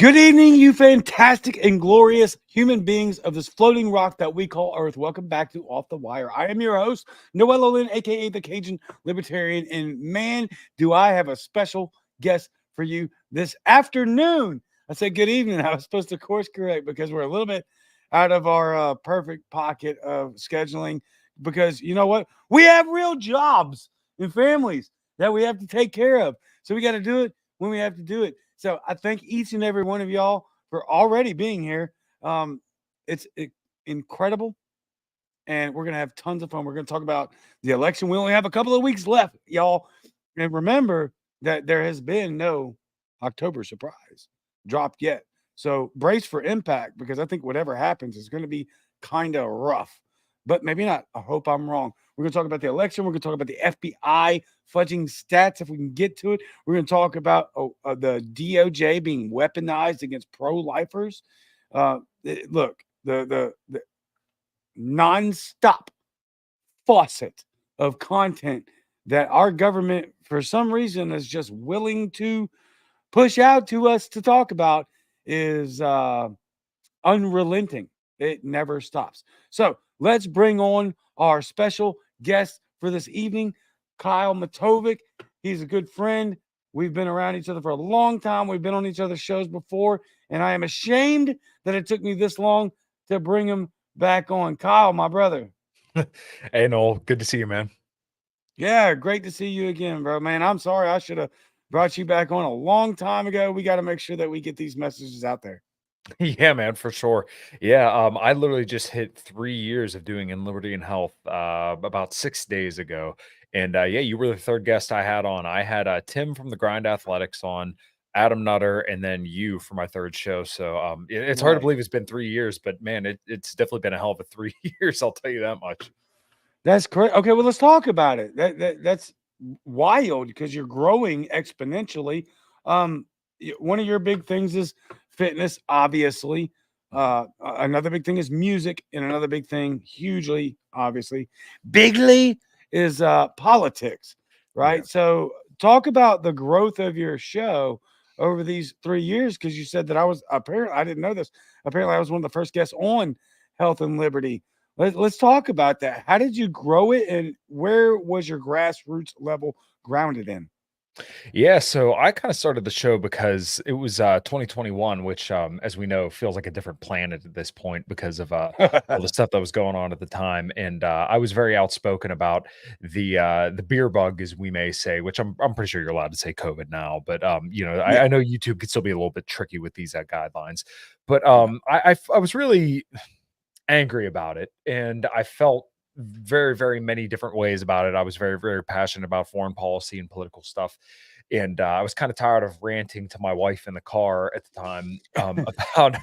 Good evening, you fantastic and glorious human beings of this floating rock that we call Earth. Welcome back to Off the Wire. I am your host, Noel Olin, aka the Cajun Libertarian. And man, do I have a special guest for you this afternoon. I said good evening. I was supposed to course correct because we're a little bit out of our perfect pocket of scheduling. Because you know what? We have real jobs and families that we have to take care of. So we got to do it when we have to do it. So I thank each and every one of y'all for already being here. It's incredible, and we're gonna have tons of fun. We're gonna talk about the election. We only have a couple of weeks left, y'all, and remember that there has been no October surprise dropped yet. So brace for impact because I think whatever happens is going to be kind of rough, but maybe not. I hope I'm wrong. We're going to talk about the election. We're going to talk about the FBI fudging stats if we can get to it. We're going to talk about the DOJ being weaponized against pro-lifers. Look, the nonstop faucet of content that our government, for some reason, is just willing to push out to us to talk about is unrelenting. It never stops. So let's bring on our special guest for this evening, Kyle Matovik. He's a good friend. We've been around each other for a long time. We've been on each other's shows before, and I am ashamed that it took me this long to bring him back on. Kyle, my brother. Hey, Noel, good to see you, man. Yeah, great to see you again, bro. Man, I'm sorry. I should have brought you back on a long time ago. We got to make sure that we get these messages out there. Yeah, man, for sure. Yeah, I literally just hit 3 years of doing In Liberty and Health about 6 days ago. And yeah, you were the third guest I had on. I had Tim from the Grind Athletics on, Adam Nutter, and then you for my third show. So it's hard to Right. believe it's been 3 years, but man, it's definitely been a hell of a 3 years. I'll tell you that much. That's correct. Okay, well, let's talk about it. That's wild because you're growing exponentially. One of your big things is fitness, obviously. Another big thing is music, and another big thing, hugely, obviously, bigly, is politics. Yeah. Right. So, talk about the growth of your show over these 3 years because you said that I didn't know this. Apparently, I was one of the first guests on Health and Liberty. Let's talk about that. How did you grow it, and where was your grassroots level grounded in? Yeah, so I kind of started the show because it was 2021, which, as we know, feels like a different planet at this point because of all the stuff that was going on at the time. And I was very outspoken about the beer bug, as we may say, which I'm pretty sure you're allowed to say COVID now, but Yeah, I know YouTube could still be a little bit tricky with these guidelines. But yeah, I was really angry about it, and I felt very, very many different ways about it. I was very, very passionate about foreign policy and political stuff, and I was kind of tired of ranting to my wife in the car at the time about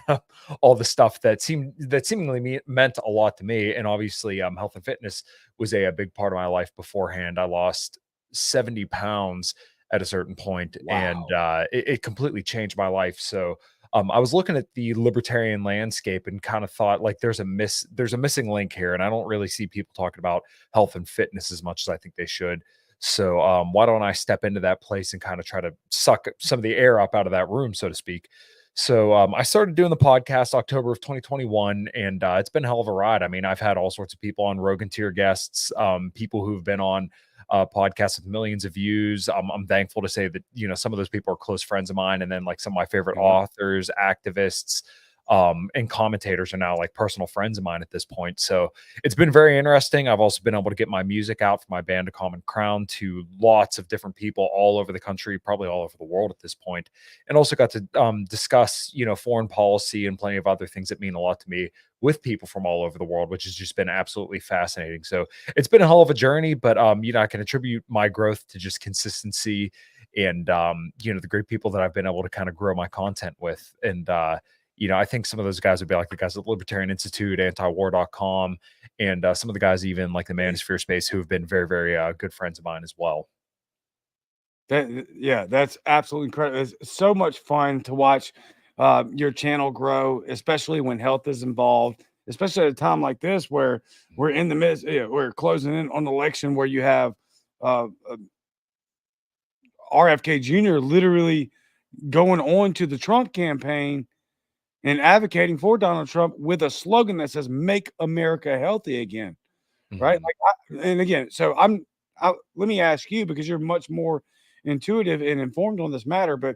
all the stuff that seemingly meant a lot to me. And obviously, health and fitness was a big part of my life beforehand. I lost 70 pounds at a certain point, and wow. it completely changed my life. So I was looking at the libertarian landscape and kind of thought like there's a missing link here, and I don't really see people talking about health and fitness as much as I think they should. So why don't I step into that place and kind of try to suck some of the air up out of that room, so to speak. So I started doing the podcast October of 2021, and it's been a hell of a ride. I mean, I've had all sorts of people on, Rogan tier guests, people who've been on podcasts with millions of views. I'm thankful to say that some of those people are close friends of mine, and then like some of my favorite Yeah. authors, activists, and commentators are now like personal friends of mine at this point. So it's been very interesting. I've also been able to get my music out for my band, A Common Crown, to lots of different people all over the country, probably all over the world at this point, and also got to discuss foreign policy and plenty of other things that mean a lot to me with people from all over the world, which has just been absolutely fascinating. So it's been a hell of a journey, but I can attribute my growth to just consistency and the great people that I've been able to kind of grow my content with. And I think some of those guys would be like the guys at Libertarian Institute, antiwar.com, and some of the guys even like the Manosphere Space who have been very, very good friends of mine as well. Yeah, that's absolutely incredible. It's so much fun to watch your channel grow, especially when health is involved, especially at a time like this where we're in the midst, we're closing in on the election where you have RFK Jr. literally going on to the Trump campaign and advocating for Donald Trump with a slogan that says "Make America Healthy Again." Right? Mhm. And again, so let me ask you, because you're much more intuitive and informed on this matter, but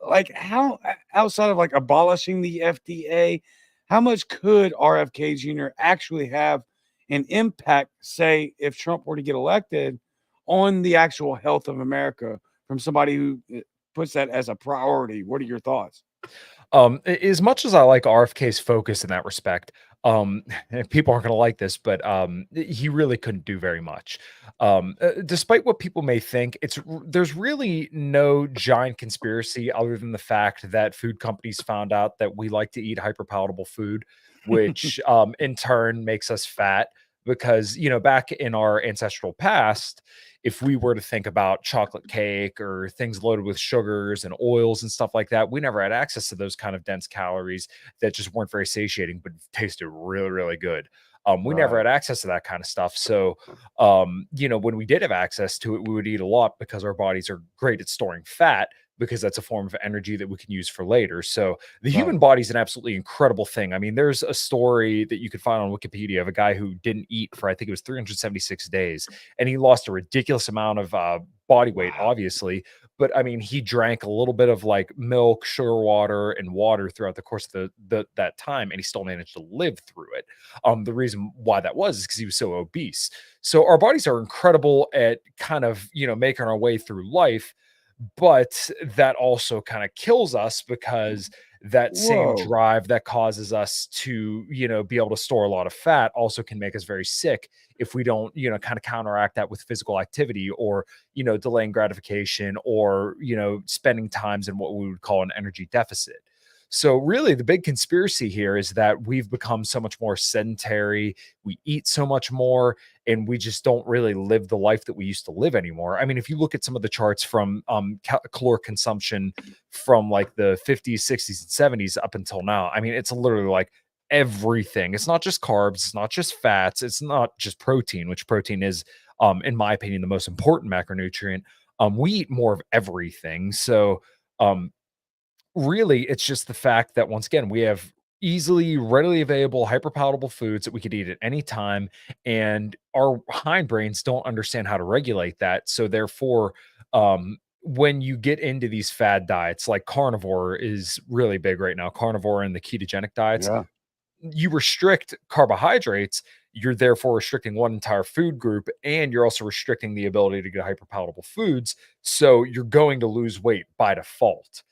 like how outside of like abolishing the FDA, how much could RFK Jr. actually have an impact, say, if Trump were to get elected, on the actual health of America from somebody who puts that as a priority? What are your thoughts? As much as I like RFK's focus in that respect, and people aren't going to like this, but he really couldn't do very much. Despite what people may think, there's really no giant conspiracy other than the fact that food companies found out that we like to eat hyperpalatable food, which in turn makes us fat. Because back in our ancestral past, if we were to think about chocolate cake or things loaded with sugars and oils and stuff like that, we never had access to those kind of dense calories that just weren't very satiating, but tasted really, really good. We never Right. had access to that kind of stuff. So, when we did have access to it, we would eat a lot because our bodies are great at storing fat because that's a form of energy that we can use for later. So the Right. human body is an absolutely incredible thing. I mean, there's a story that you could find on Wikipedia of a guy who didn't eat for, I think it was 376 days, and he lost a ridiculous amount of body weight, Wow. obviously. But I mean, he drank a little bit of like milk, sugar water, and water throughout the course of that time, and he still managed to live through it. The reason why that was is because he was so obese. So our bodies are incredible at kind of making our way through life, but that also kind of kills us because that same Whoa. drive that causes us to be able to store a lot of fat also can make us very sick if we don't kind of counteract that with physical activity, or delaying gratification, or spending times in what we would call an energy deficit. So really the big conspiracy here is that we've become so much more sedentary, we eat so much more, and we just don't really live the life that we used to live anymore. I mean, if you look at some of the charts from caloric consumption from like the 50s, 60s, and 70s up until now, I mean, it's literally like everything. It's not just carbs, it's not just fats, it's not just protein, which protein is, in my opinion, the most important macronutrient. We eat more of everything. So, um, really, it's just the fact that once again, we have easily, readily available, hyperpalatable foods that we could eat at any time, and our hindbrains don't understand how to regulate that. So therefore, when you get into these fad diets, like carnivore is really big right now, carnivore and the ketogenic diets, Yeah. you restrict carbohydrates, you're therefore restricting one entire food group, and you're also restricting the ability to get hyperpalatable foods. So you're going to lose weight by default.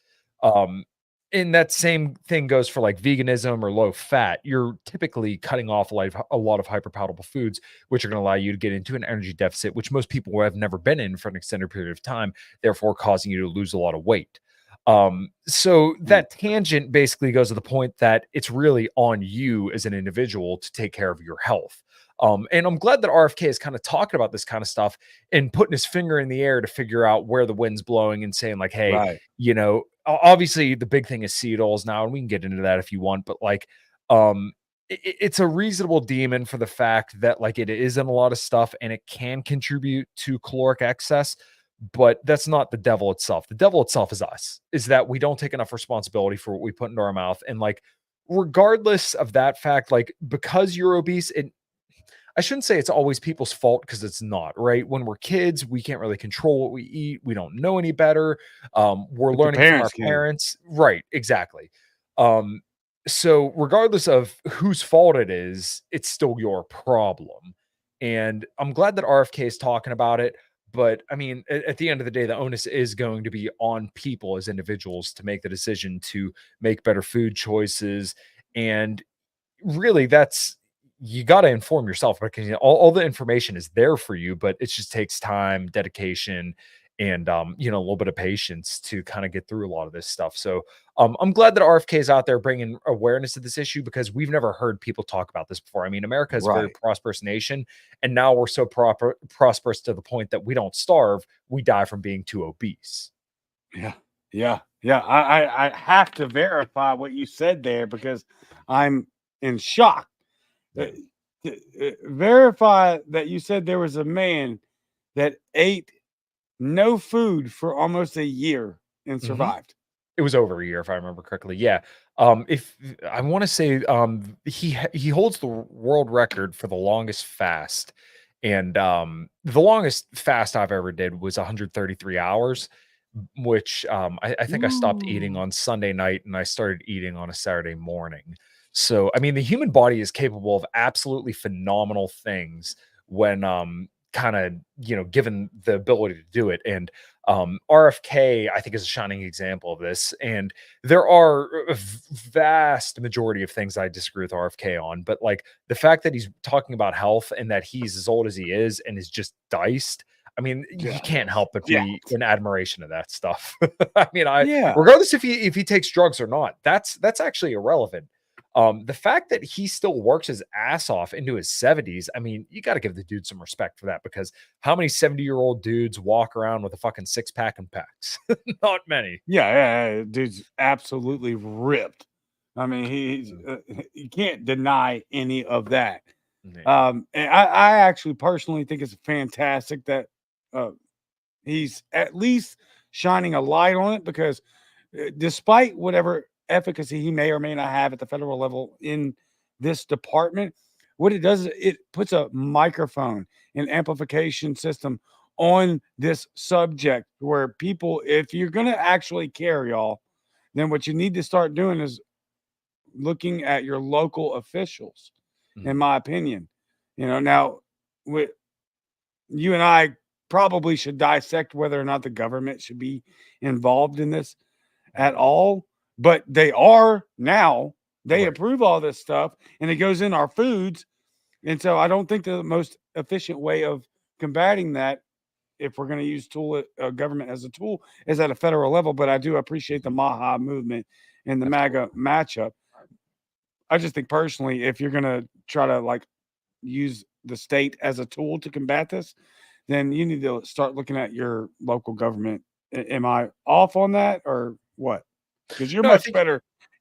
Um, and that same thing goes for like veganism or low fat. You're typically cutting off a lot of hyperpalatable foods, which are going to allow you to get into an energy deficit, which most people have never been in for an extended period of time, therefore causing you to lose a lot of weight. So Mm. that tangent basically goes to the point that it's really on you as an individual to take care of your health. And I'm glad that RFK is kind of talking about this kind of stuff and putting his finger in the air to figure out where the wind's blowing and saying, like, hey, Right. obviously the big thing is seed oils now, and we can get into that if you want, but like, it's a reasonable demon for the fact that like it is in a lot of stuff and it can contribute to caloric excess, but that's not the devil itself. The devil itself is us, is that we don't take enough responsibility for what we put into our mouth. And like, regardless of that fact, like because you're obese, and I shouldn't say it's always people's fault because it's not, right? When we're kids, we can't really control what we eat. We don't know any better. We're But the learning from our parents can. parents. Right, exactly. Um, so regardless of whose fault it is, it's still your problem. And I'm glad that RFK is talking about it. But I mean, at the end of the day, the onus is going to be on people as individuals to make the decision to make better food choices. And really, that's, you got to inform yourself because all the information is there for you, but it just takes time, dedication, and a little bit of patience to kind of get through a lot of this stuff. So I'm glad that RFK is out there bringing awareness to this issue because we've never heard people talk about this before. I mean, America is a very Right. prosperous nation, and now we're so prosperous to the point that we don't starve, we die from being too obese. Yeah. Yeah. Yeah. I have to verify what you said there because I'm in shock. Uh, Yeah. Verify that you said there was a man that ate no food for almost a year and Hmm. survived. It was over a year if I remember correctly. Yeah. If I want to say he holds the world record for the longest fast. And the longest fast I've ever did was 133 hours, which I think I stopped eating Ooh. on Sunday night and I started eating on a Saturday morning. So I mean the human body is capable of absolutely phenomenal things when kind of given the ability to do it. And RFK, I think, is a shining example of this. And there are a vast majority of things I disagree with RFK on, but like the fact that he's talking about health and that he's as old as he is and is just diced. I mean, you Yeah. can't help but Yeah. be in admiration of that stuff. I mean, I Yeah. regardless if he takes drugs or not, that's actually irrelevant. The fact that he still works his ass off into his 70s, I mean, you got to give the dude some respect for that because how many 70-year-old dudes walk around with a fucking six pack and packs? Not many. Yeah. Dude's absolutely ripped. I mean, he's Mm. you can't deny any of that. Yeah. And I actually personally think it's fantastic that uh, he's at least shining a light on it because despite whatever efficacy he may or may not have at the federal level in this department, what it does is it puts a microphone and amplification system on this subject where people, if you're going to actually care, y'all, then what you need to start doing is looking at your local officials, in Mhm. my opinion. Now, with you and I probably should dissect whether or not the government should be involved in this at Mhm. all, but they are now. They Right. approve all this stuff and it goes in our foods. And so I don't think the most efficient way of combating that, if we're going to use government as a tool, is at a federal level. But I do appreciate the Mhm. Maha movement and the Absolutely. MAGA matchup. I just think personally, if you're going to try to like use the state as a tool to combat this, then you need to start looking at your local government. Am I off on that or what? Because No, I think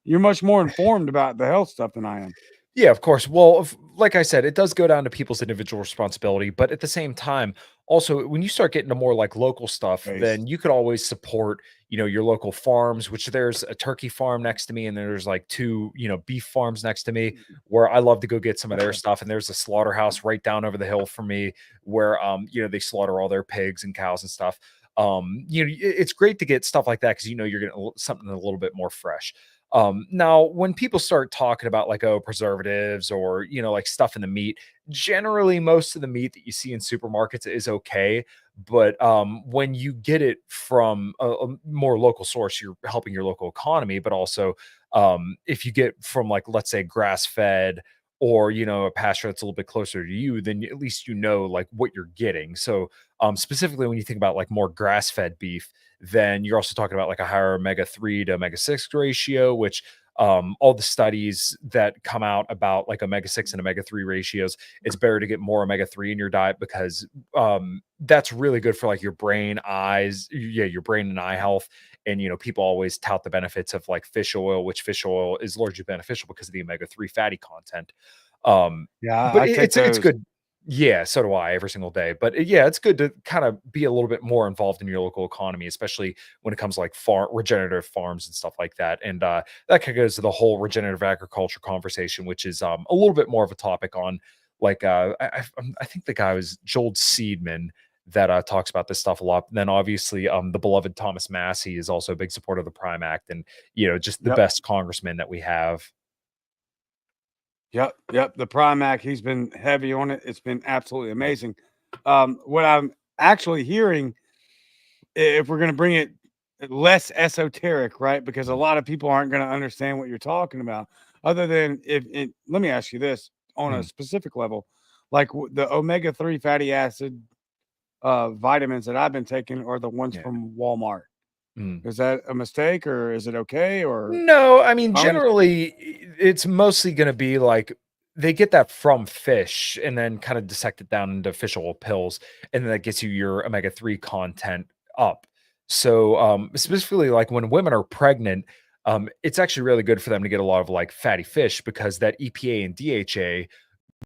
you're much more informed about the health stuff than I am. yeah, of course. Well, like I said, it does go down to people's individual responsibility, but at the same time, also when you start getting to more like local stuff, Base. then you could always support, your local farms, which there's a turkey farm next to me and there's like two, beef farms next to me where I love to go get some of their Okay. stuff and there's a slaughterhouse right down over the hill from me where they slaughter all their pigs and cows and stuff. It's great to get stuff like that because you're getting something a little bit more fresh. Now, when people start talking about like, oh, preservatives or, like stuff in the meat, generally most of the meat that you see in supermarkets is okay. But when you get it from a more local source, you're helping your local economy. But also, if you get from like, let's say, grass fed or, a pasture that's a little bit closer to you, then at least like what you're getting. So, specifically when you think about like more grass fed beef, then you're also talking about like a higher omega-3 to omega-6 ratio, which all the studies that come out about like omega-6 and omega-3 ratios, it's better to get more omega-3 in your diet because that's really good for like your brain, eyes, yeah, your brain and eye health. And people always tout the benefits of like fish oil, which fish oil is largely beneficial because of the omega-3 fatty content. Um, Yeah, but I take it's those. good. Yeah, so do I every single day. But yeah, it's good to kind of be a little bit more involved in your local economy, especially when it comes to like regenerative farms and stuff like that. And that kind of goes to the whole regenerative agriculture conversation, which is a little bit more of a topic on like I think the guy was Joel Seedman that talks about this stuff a lot. And then obviously the beloved Thomas Massey is also a big supporter of the Prime Act and just the Yep. best congressman that we have. Yep. The Primac, he's been heavy on it. It's been absolutely amazing. What I'm actually hearing, if we're going to bring it less esoteric, right? Because a Mhm. lot of people aren't going to understand what you're talking about. Other than if it, let me ask you this on a Mhm. specific level, like the omega 3 fatty acid vitamins that I've been taking are the ones Yeah. from Walmart. Mhm. Is that a mistake or is it okay? Or No, I mean, my understanding? generally, it's mostly gonna be like they get that from fish and then kind of dissect it down into fish oil pills, and then that gets you your omega-3 content up. So, specifically, like when women are pregnant, it's actually really good for them to get a lot of like fatty fish because that EPA and DHA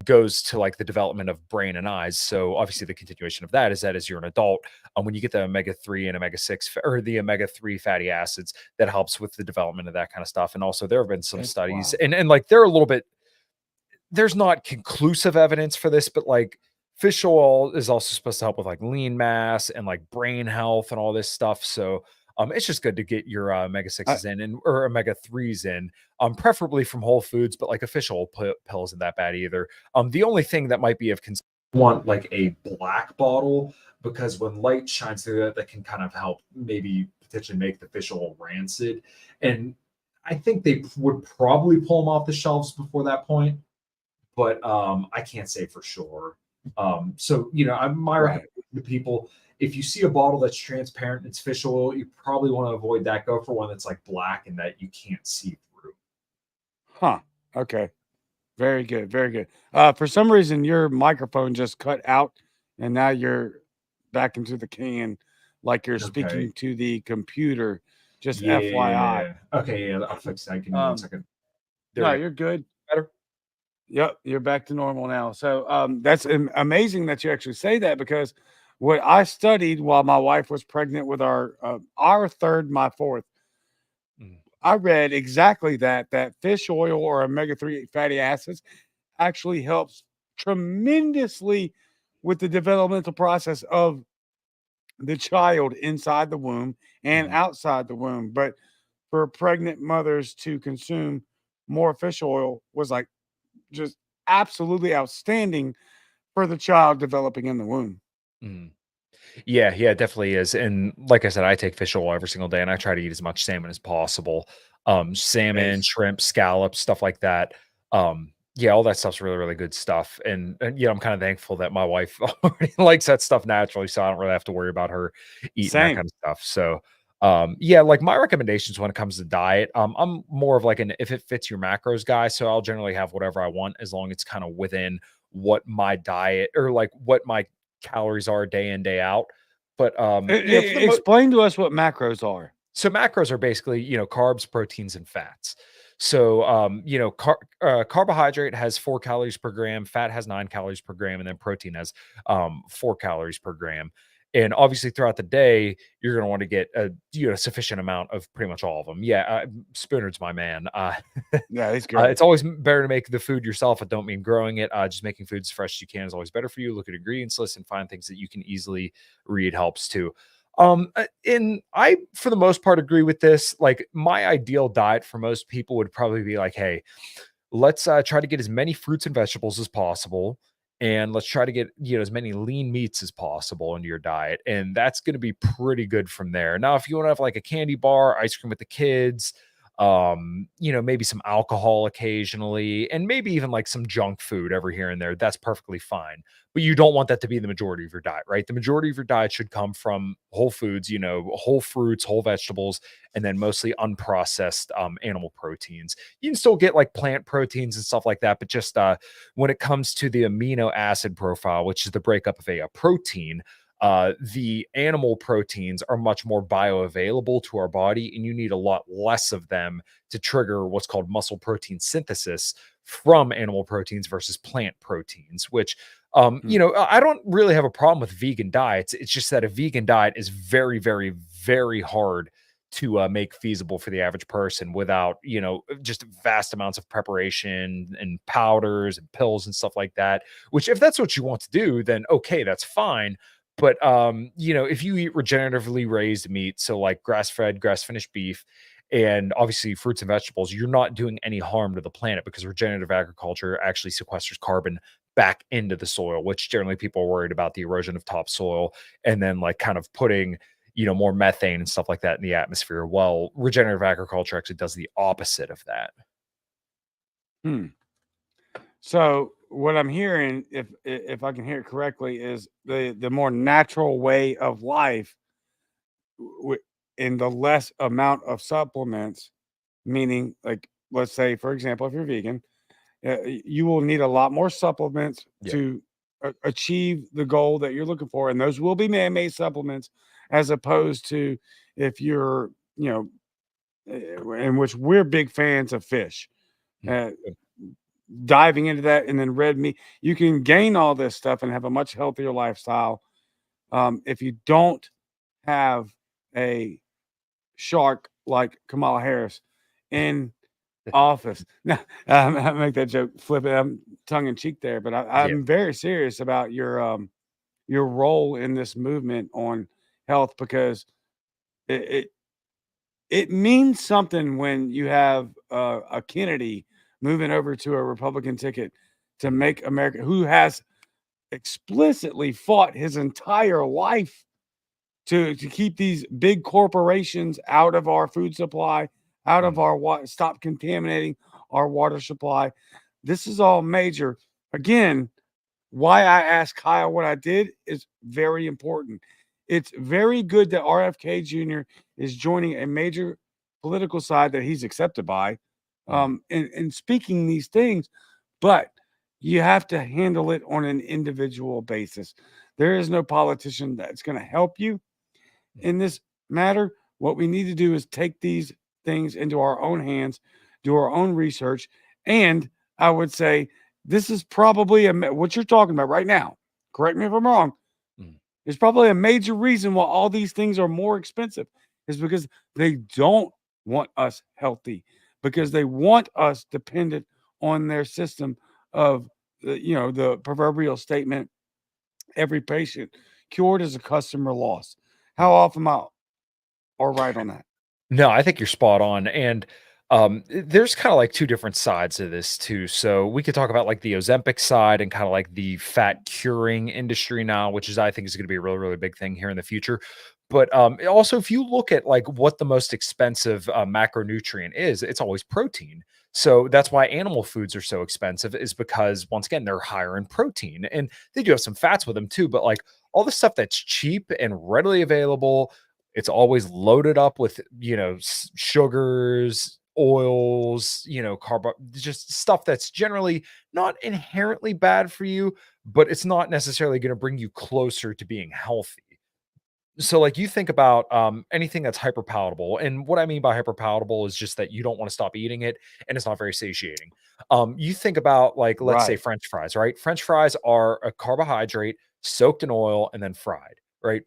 goes to like the development of brain and eyes. So obviously the continuation of that is that as you're an adult, when you get the omega-3 and omega-6 or the omega-3 fatty acids, that helps with the development of that kind of stuff. And also there have been some That's studies wild. and like they're a little bit, there's not conclusive evidence for this, but like fish oil is also supposed to help with like lean mass and like brain health and all this stuff. So it's just good to get your omega I, sixes in and or omega threes in, preferably from Whole Foods. But like a fish oil pill isn't that bad either. The only thing that might be of concern, want like a black bottle because when light shines through that, that can kind of help maybe potentially make the fish oil rancid. And I think they would probably pull them off the shelves before that point, but I can't say for sure. So my right. recommendation to people, if you see a bottle that's transparent and it's fish oil, you probably want to avoid that. Go for one that's like black and that you can't see through. Huh. Okay. Very good. Very good. For some reason, your microphone just cut out, and now you're back into the can, like you're Okay. speaking to the computer. Just FYI. Yeah. Okay. Yeah. I'll fix that. Give me one Um, second. There we no, go. you're good. Better. Yep, you're back to normal now. So that's amazing that you actually say that because what I studied while my wife was pregnant with our third, my fourth, Mm, I read exactly that fish oil or omega-3 fatty acids actually helps tremendously with the developmental process of the child inside the womb and mhm, outside the womb. But for pregnant mothers to consume more fish oil was like just absolutely outstanding for the child developing in the womb. mhm. Yeah, yeah, it definitely is. And like I said, I take fish oil every single day and I try to eat as much salmon as possible. Salmon, Base. shrimp, scallops, stuff like that. Yeah, all that stuff's really, really good stuff. And I'm kind of thankful that my wife already likes that stuff naturally, so I don't really have to worry about her eating that Same. kind of stuff. So yeah, like my recommendations when it comes to diet, I'm more of like an if it fits your macros guy. So I'll generally have whatever I want as long as it's kind of within what my diet or like what my calories are day in, day out. But for the Explain to us what macros are. so macros are basically, carbs, proteins, and fats. So, carbohydrate has 4 calories per gram, fat has 9 calories per gram, and then protein has 4 calories per gram. And obviously, throughout the day, you're going to want to get a sufficient amount of pretty much all of them. Yeah, Spooner's my man. Yeah, it's great. It's always better to make the food yourself. I don't mean growing it. Just making food as fresh as you can is always better for you. Look at ingredients list and find things that you can easily read helps too. And I, for the most part, agree with this. Like, my ideal diet for most people would probably be like, hey, let's try to get as many fruits and vegetables as possible. And let's try to get, as many lean meats as possible into your diet. And that's going to be pretty good from there. Now, if you want to have like a candy bar, ice cream with the kids, maybe some alcohol occasionally, and maybe even like some junk food every here and there, that's perfectly fine. But you don't want that to be the majority of your diet, right? The majority of your diet should come from whole foods, whole fruits, whole vegetables, and then mostly unprocessed animal proteins. You can still get like plant proteins and stuff like that, but just when it comes to the amino acid profile, which is the breakup of a protein, the animal proteins are much more bioavailable to our body, and you need a lot less of them to trigger what's called muscle protein synthesis from animal proteins versus plant proteins, which Hmm. I don't really have a problem with vegan diets. It's just that a vegan diet is very, very, very hard to make feasible for the average person without, just vast amounts of preparation and powders and pills and stuff like that. Which, if that's what you want to do, then okay, that's fine. But if you eat regeneratively raised meat, so like grass-fed, grass-finished beef, and obviously fruits and vegetables, you're not doing any harm to the planet because regenerative agriculture actually sequesters carbon back into the soil, which generally people are worried about the erosion of topsoil and then like kind of putting, more methane and stuff like that in the atmosphere. Well, regenerative agriculture actually does the opposite of that. Hmm. So what I'm hearing, if I can hear it correctly, is the more natural way of life w- in the less amount of supplements. Meaning, like, let's say, for example, if you're vegan, you will need a lot more supplements Yeah. to achieve the goal that you're looking for, and those will be man-made supplements, as opposed to if you're, you know, in which we're big fans of fish. Mm. Uh, Good. diving into that, and then red meat. You can gain all this stuff and have a much healthier lifestyle if you don't have a shark like Kamala Harris in office. Now, I make that joke, flip it. I'm tongue in cheek there, but Yeah. I'm very serious about your role in this movement on health, because it, it it means something when you have a Kennedy moving over to a Republican ticket to Mhm. make America, who has explicitly fought his entire life to keep these big corporations out of our food supply, out of Mhm. our water, stop contaminating our water supply. This is all major. Again, why I asked Kyle what I did is very important. It's very good that RFK Jr. is joining a major political side that he's accepted by, Mhm. and speaking these things, but you have to handle it on an individual basis. There is no politician that's going to help you in this matter. What we need to do is take these things into our own hands, do our own research, and I would say this is probably what you're talking about right now. Correct me if I'm wrong. Mhm. It's probably a major reason why all these things are more expensive, is because they don't want us healthy, because they want us dependent on their system of the proverbial statement, every patient cured is a customer loss. How Mhm. often am I all right on that? No, I think you're spot on. And there's kind of like two different sides to this too. So we could talk about like the Ozempic side and kind of like the fat curing industry now, which is I think is going to be a really, really big thing here in the future. But also, if you look at like what the most expensive macronutrient is, it's always protein. So that's why animal foods are so expensive, is because once again they're higher in protein, and they do have some fats with them too. But like all the stuff that's cheap and readily available, it's always loaded up with, sugars, oils, just stuff that's generally not inherently bad for you, but it's not necessarily going to bring you closer to being healthy. So, like, you think about anything that's hyper palatable, and what I mean by hyper palatable is just that you don't want to stop eating it, and it's not very satiating. You think about, like, let's say Right. French fries, right? French fries are a carbohydrate soaked in oil and then fried, right?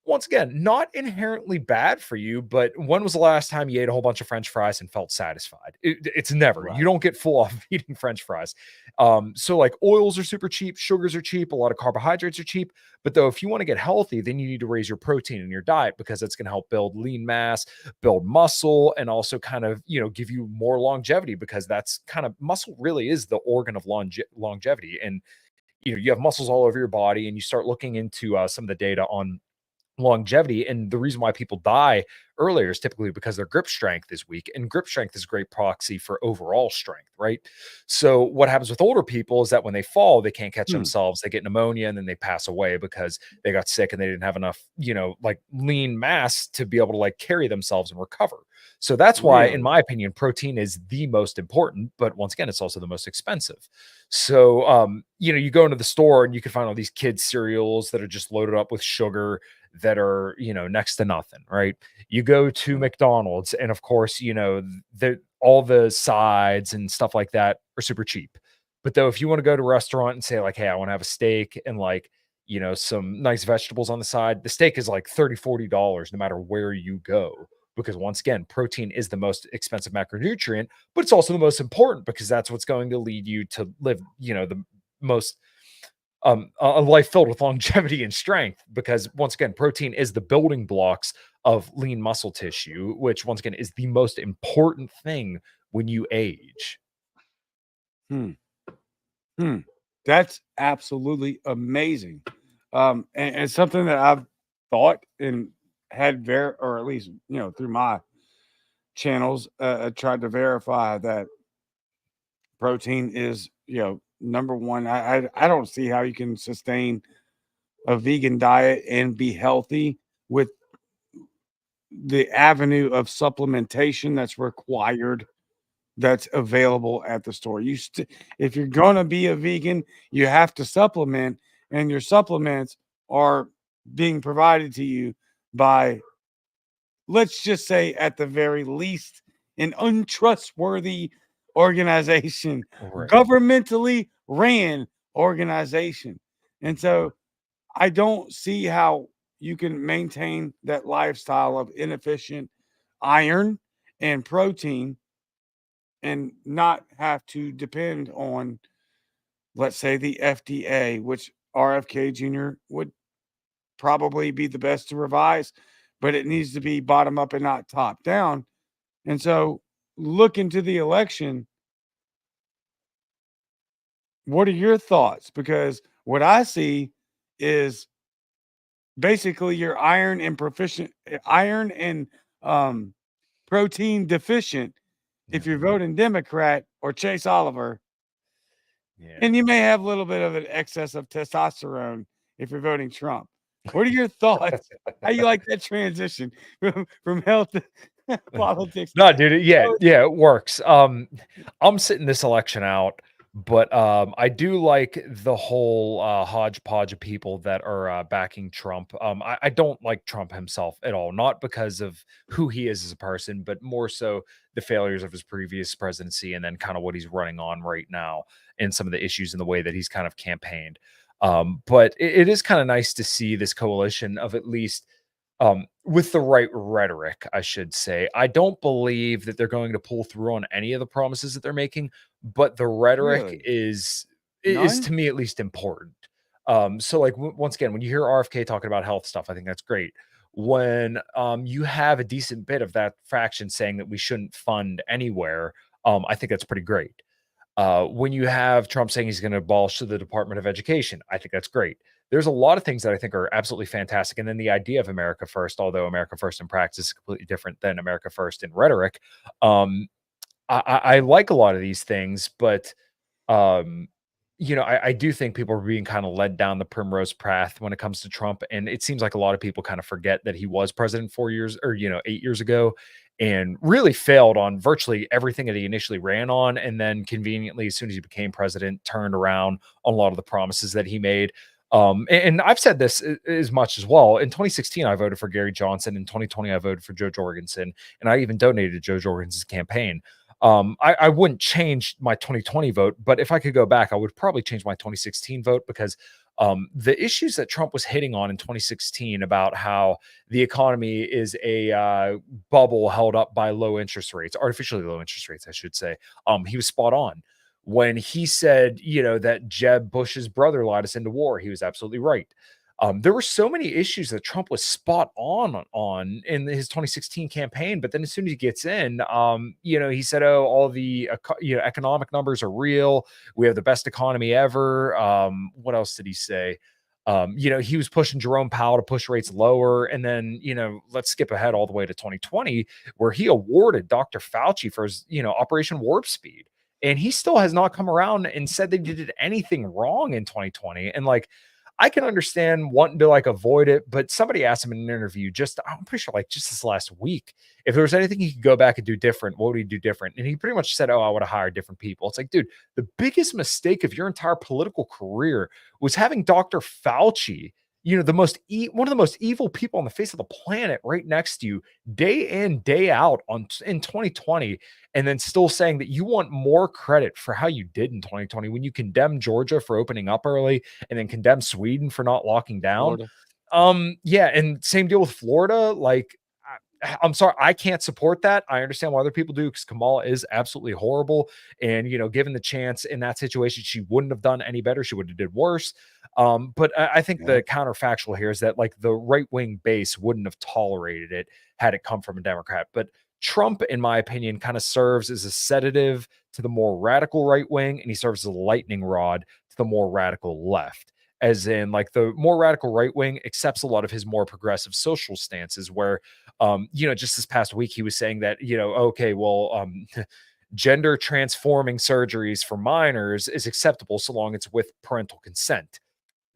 Once again, not inherently bad for you, but when was the last time you ate a whole bunch of French fries and felt satisfied? It's never. You Right. don't get full off of eating French fries. So like oils are super cheap, sugars are cheap, a lot of carbohydrates are cheap. But though, if you want to get healthy, then you need to raise your protein in your diet, because it's going to help build lean mass, build muscle, and also kind of give you more longevity, because that's kind of muscle really is the organ of longevity. And you have muscles all over your body, and you start looking into some of the data on longevity, and the reason why people die earlier is typically because their grip strength is weak, and grip strength is a great proxy for overall strength, right? So what happens with older people is that when they fall, they can't catch Hmm. themselves, they get pneumonia, and then they pass away because they got sick and they didn't have enough like lean mass to be able to like carry themselves and recover. So that's why, in Really? my opinion, protein is the most important, but once again, it's also the most expensive. So you go into the store and you can find all these kids cereals that are just loaded up with sugar, that are, next to nothing, right? You go to Right. McDonald's, and of course, all the sides and stuff like that are super cheap. But though, if you want to go to a restaurant and say, like, hey, I want to have a steak and like, some nice vegetables on the side, the steak is like $30, $40 no matter where you go. Because once again, protein is the most expensive macronutrient, but it's also the most important, because that's what's going to lead you to live, the most a life filled with longevity and strength, because once again protein is the building blocks of lean muscle tissue, which once again is the most important thing when you age. Hmm. Hmm. That's absolutely amazing. And it's something that I've thought and had or at least through my channels, tried to verify that protein is number one. I don't see how you can sustain a vegan diet and be healthy with the avenue of supplementation that's required, that's available at the store. If you're going to be a vegan, you have to supplement, and your supplements are being provided to you by, let's just say, at the very least, an untrustworthy organization, Right. governmentally ran organization. And so I don't see how you can maintain that lifestyle of inefficient iron and protein and not have to depend on, let's say, the FDA, which RFK Jr. would probably be the best to revise, but it needs to be bottom up and not top down. And so, look into the election. What are your thoughts? Because what I see is basically you're iron and um, protein deficient Yeah. if you're voting Democrat or Chase Oliver, Yeah. and you may have a little bit of an excess of testosterone if you're voting Trump. What are your thoughts? How you like that transition from health to politics? No, dude. Yeah, Oh, yeah, it works. I'm sitting this election out, but I do like the whole hodgepodge of people that are backing Trump. I don't like Trump himself at all, not because of who he is as a person, but more so the failures of his previous presidency and then kind of what he's running on right now and some of the issues in the way that he's kind of campaigned. But it is kind of nice to see this coalition of at least with the right rhetoric, I should say. I don't believe that they're going to pull through on any of the promises that they're making, but the rhetoric really? is None? to me at least important. So like once again, when you hear RFK talking about health stuff, I think that's great. When you have a decent bit of that faction saying that we shouldn't fund anywhere, I think that's pretty great. When you have Trump saying he's going to abolish the Department of Education, I think that's great. There's a lot of things that I think are absolutely fantastic. And then the idea of America First, although America First in practice is completely different than America First in rhetoric. Um, I like a lot of these things, but um, I do think people are being kind of led down the primrose path when it comes to Trump. And it seems like a lot of people kind of forget that he was president 4 years or, 8 years ago and really failed on virtually everything that he initially ran on. And then conveniently, as soon as he became president, turned around on a lot of the promises that he made. And I've said this as much as well. In 2016, I voted for Gary Johnson. In 2020, I voted for Joe Jorgensen. And I even donated to Joe Jorgensen's campaign. I wouldn't change my 2020 vote, but if I could go back, I would probably change my 2016 vote because the issues that Trump was hitting on in 2016 about how the economy is a bubble held up by low interest rates, artificially low interest rates, I should say. He was spot on. When he said, that Jeb Bush's brother lied us into war, he was absolutely right. There were so many issues that Trump was spot on in his 2016 campaign, but then as soon as he gets in, he said, "Oh, all the economic numbers are real. We have the best economy ever." What else did he say? He was pushing Jerome Powell to push rates lower, and then let's skip ahead all the way to 2020, where he awarded Dr. Fauci for his Operation Warp Speed, and he still has not come around and said that he did anything wrong in 2020, and like. I can understand wanting to like avoid it, but somebody asked him in an interview I'm pretty sure like just this last week, if there was anything he could go back and do different, what would he do different? And he pretty much said, "Oh, I would have hired different people." It's like, dude, the biggest mistake of your entire political career was having Dr. Fauci, one of the most evil people on the face of the planet right next to you day in, day out in 2020, and then still saying that you want more credit for how you did in 2020 when you condemned Georgia for opening up early and then condemn Sweden for not locking down. Florida. Yeah, and same deal with Florida. Like, I'm sorry, I can't support that. I understand why other people do because Kamala is absolutely horrible. And given the chance in that situation, she wouldn't have done any better. She would have did worse. But I think Yeah. the counterfactual here is that like the right wing base wouldn't have tolerated it had it come from a Democrat. But Trump, in my opinion, kind of serves as a sedative to the more radical right wing, and he serves as a lightning rod to the more radical left. As in, like the more radical right wing accepts a lot of his more progressive social stances, where, just this past week he was saying that, okay, well, gender transforming surgeries for minors is acceptable so long it's with parental consent.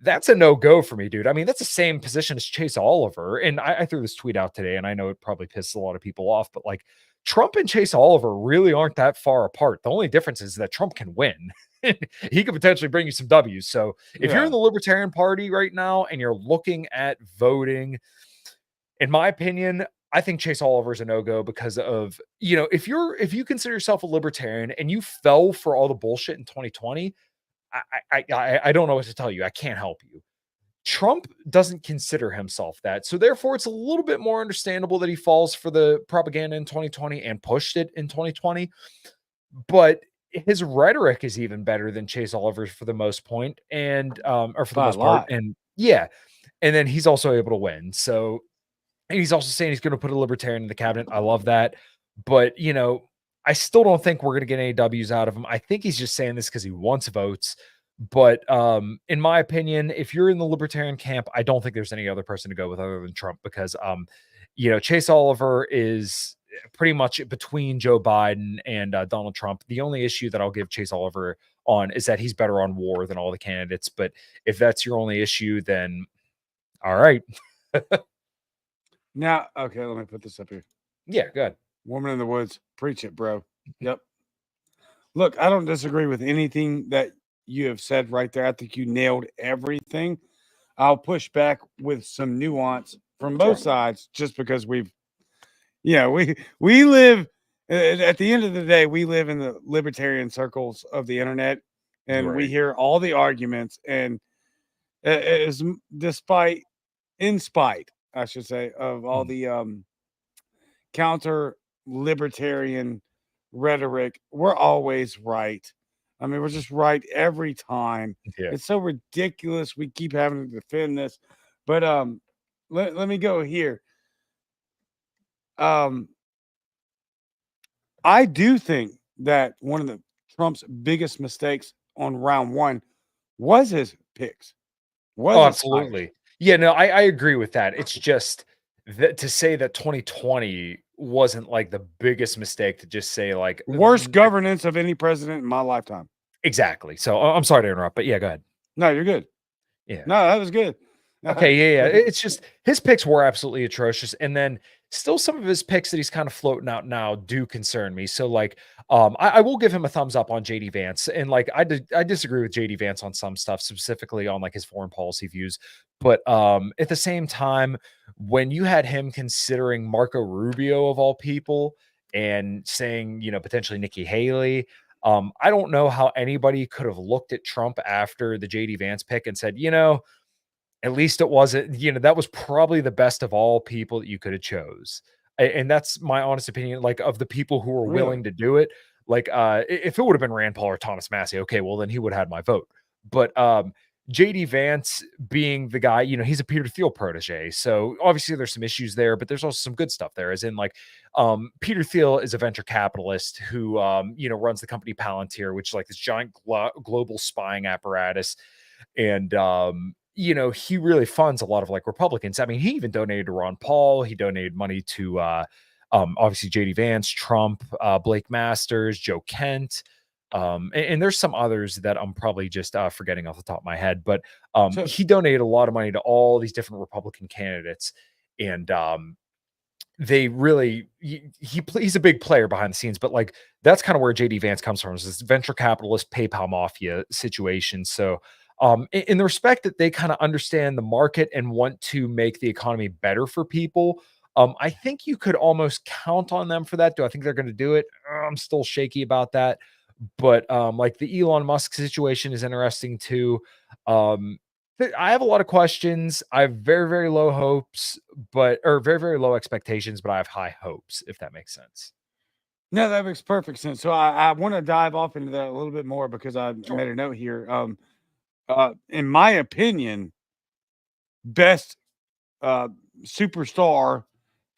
That's a no-go for me, dude. I mean, that's the same position as Chase Oliver. And I threw this tweet out today, and I know it probably pisses a lot of people off, but like Trump and Chase Oliver really aren't that far apart. The only difference is that Trump can win. He could potentially bring you some W's. So if you're in Yeah. the Libertarian Party right now and you're looking at voting, in my opinion, I think Chase Oliver's a no-go because of, if you consider yourself a libertarian and you fell for all the bullshit in 2020, I don't know what to tell you. I can't help you. Trump doesn't consider himself that. So therefore, it's a little bit more understandable that he falls for the propaganda in 2020 and pushed it in 2020. But his rhetoric is even better than Chase Oliver's for the most point, and or for the By a most part. lot. And yeah, and then he's also able to win. So, and he's also saying he's going to put a libertarian in the cabinet. I love that. But, I still don't think we're going to get any W's out of him. I think he's just saying this because he wants votes. But in my opinion, if you're in the libertarian camp, I don't think there's any other person to go with other than Trump because, Chase Oliver is pretty much between Joe Biden and Donald Trump. The only issue that I'll give Chase Oliver on is that he's better on war than all the candidates. But if that's your only issue, then all right. Now, okay, let me put this up here. Yeah, good. Woman in the Woods, preach it, bro. Yep. Look, I don't disagree with anything that you have said right there. I think you nailed everything. I'll push back with some nuance from both sides just because we live at the end of the day, we live in the libertarian circles of the internet and we Right. hear all the arguments and is in spite, I should say, of all the counter libertarian rhetoric, we're always right. I mean, we're just right every time. Yeah. It's so ridiculous. We keep having to defend this. But let me go here. Um I do think that one of the Trump's biggest mistakes on round one was his picks, was Oh, his hires. absolutely. Yeah, no, I agree with that. It's just that to say that 2020 wasn't like the biggest mistake to just say like Worst governance of any president in my lifetime. exactly. So I'm sorry to interrupt, but yeah, go ahead. No, you're good. Yeah. No, that was good. Okay, yeah. It's just his picks were absolutely atrocious, and then still some of his picks that he's kind of floating out now do concern me. So, like, I will give him a thumbs up on JD Vance, and like, I disagree with JD Vance on some stuff, specifically on like his foreign policy views. But at the same time, when you had him considering Marco Rubio of all people and saying, potentially Nikki Haley. I don't know how anybody could have looked at Trump after the JD Vance pick and said, at least it wasn't, that was probably the best of all people that you could have chose. And that's my honest opinion, like of the people who were Really? willing to do it. Like if it would have been Rand Paul or Thomas Massey, okay, well then he would have had my vote. But JD Vance being the guy, he's a Peter Thiel protege. So obviously there's some issues there, but there's also some good stuff there. As in, like, Peter Thiel is a venture capitalist who runs the company Palantir, which is like this giant global spying apparatus. And he really funds a lot of like Republicans. I mean, he even donated to Ron Paul. He donated money to obviously JD Vance, Trump, Blake Masters, Joe Kent. And there's some others that I'm probably just forgetting off the top of my head, but So he donated a lot of money to all these different Republican candidates. And they really he's a big player behind the scenes, but like that's kind of where JD Vance comes from, is this venture capitalist PayPal mafia situation. So in the respect that they kind of understand the market and want to make the economy better for people, I think you could almost count on them for that. Do I think they're going to do it? I'm still shaky about that. But like the Elon Musk situation is interesting too. Um, I have a lot of questions. I have very, very low hopes, or very, very low expectations, but I have high hopes, if that makes sense. no, that makes perfect sense. So I want to dive off into that a little bit more because I Sure. made a note here. In my opinion, best superstar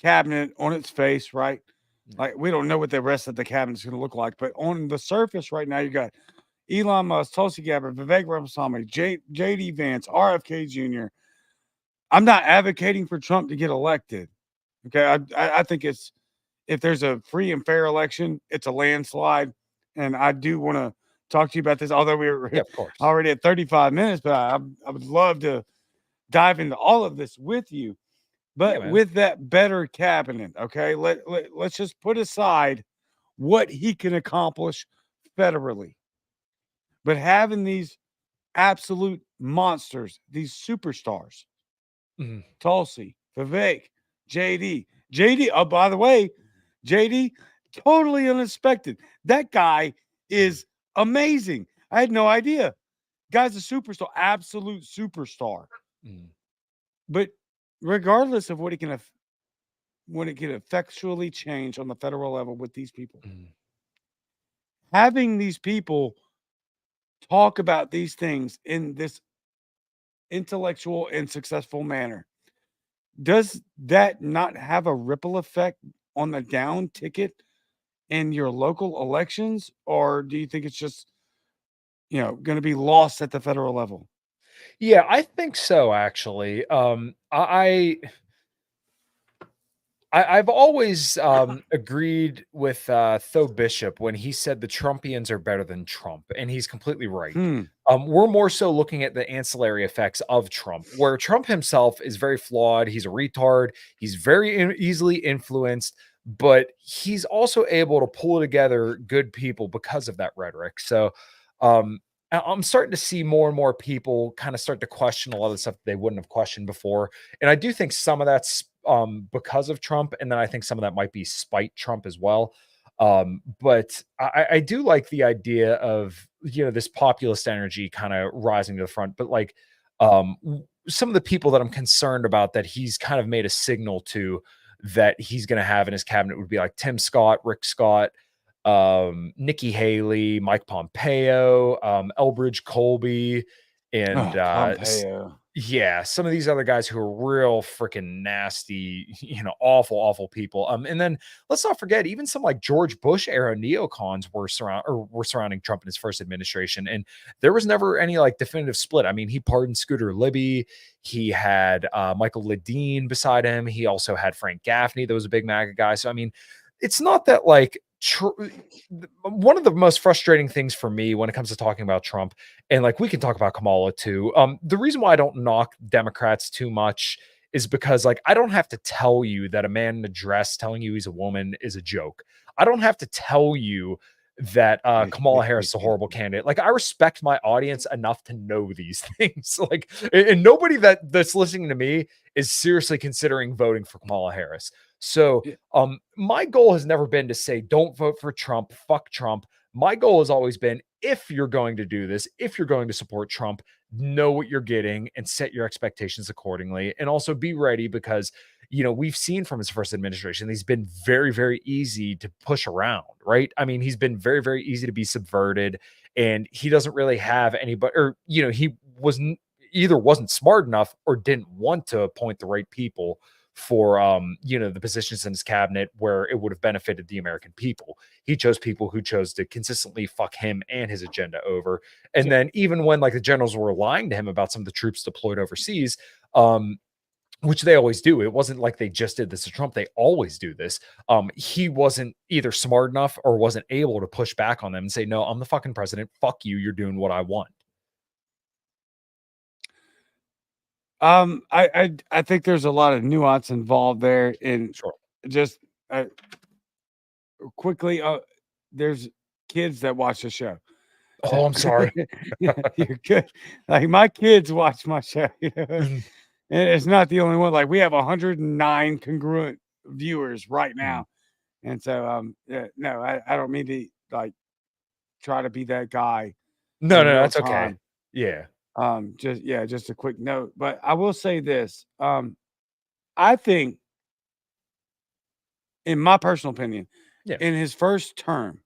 cabinet on its face, right? Yeah. Like we don't know what the rest of the cabinet's going to look like, but on the surface right now, you got Elon Musk, Tulsi Gabbard, Vivek Ramaswamy, JD Vance, RFK Jr. I'm not advocating for Trump to get elected. Okay, I think it's if there's a free and fair election, it's a landslide, and I do want to talk to you about this. Although we're Yeah, of course. already at 35 minutes, but I would love to dive into all of this with you. Yeah, But man. with that better cabinet, okay, let's just put aside what he can accomplish federally. But having these absolute monsters, these superstars, Mhm. Tulsi, Vivek, JD, JD, oh, by the way, JD, totally unexpected. That guy Mm, is amazing. I had no idea. Guy's a superstar, absolute superstar. mm, But regardless of what it can effectually change on the federal level with these people, mm. having these people talk about these things in this intellectual and successful manner, does that not have a ripple effect on the down ticket in your local elections, or do you think it's just going to be lost at the federal level? Yeah, I think so actually. I've always agreed with Tho Bishop when he said the Trumpians are better than Trump, and he's completely right. Hmm. We're more so looking at the ancillary effects of Trump, where Trump himself is very flawed. He's a retard. He's very easily influenced, but he's also able to pull together good people because of that rhetoric. So I'm starting to see more and more people kind of start to question a lot of the stuff they wouldn't have questioned before. And I do think some of that's because of Trump, and then I think some of that might be spite Trump as well. But I do like the idea of this populist energy kind of rising to the front. But like some of the people that I'm concerned about that he's kind of made a signal to that he's going to have in his cabinet would be like Tim Scott, Rick Scott, Nikki Haley, Mike Pompeo, Elbridge Colby, and Oh, Pompeo. yeah, some of these other guys who are real freaking nasty, awful, awful people. And then let's not forget, even some like George Bush era neocons were surrounding Trump in his first administration, and there was never any like definitive split. I mean, he pardoned Scooter Libby. He had Michael Ledeen beside him. He also had Frank Gaffney, that was a big MAGA guy. So I mean, it's not that like one of the most frustrating things for me when it comes to talking about Trump, and like we can talk about Kamala too. The reason why I don't knock Democrats too much is because like I don't have to tell you that a man in a dress telling you he's a woman is a joke. I don't have to tell you that Kamala Harris is a horrible candidate. Like I respect my audience enough to know these things. Like, and nobody that's listening to me is seriously considering voting for Kamala Harris. So Yeah. my goal has never been to say, don't vote for Trump, fuck Trump. My goal has always been, if you're going to do this, if you're going to support Trump, know what you're getting and set your expectations accordingly. And also be ready because, we've seen from his first administration, he's been very, very easy to push around, right? I mean, he's been very, very easy to be subverted, and he doesn't really have anybody, or, he wasn't either wasn't smart enough or didn't want to appoint the right people for the positions in his cabinet where it would have benefited the American people. He chose people who chose to consistently fuck him and his agenda over. And then even when like the generals were lying to him about some of the troops deployed overseas, which they always do. It wasn't like they just did this to Trump. They always do this. He wasn't either smart enough or wasn't able to push back on them and say, no, I'm the fucking president. Fuck you. You're doing what I want. I think there's a lot of nuance involved there, and Sure. just quickly, there's kids that watch the show. Oh, I'm sorry. Yeah, you're good. Like my kids watch my show, and it's not the only one. Like we have 109 congruent viewers right now, and so yeah, no, I don't mean to like try to be that guy No, in no, real that's okay. time. Yeah. Just a quick note, but I will say this. I think, in my personal opinion, Yeah. in his first term,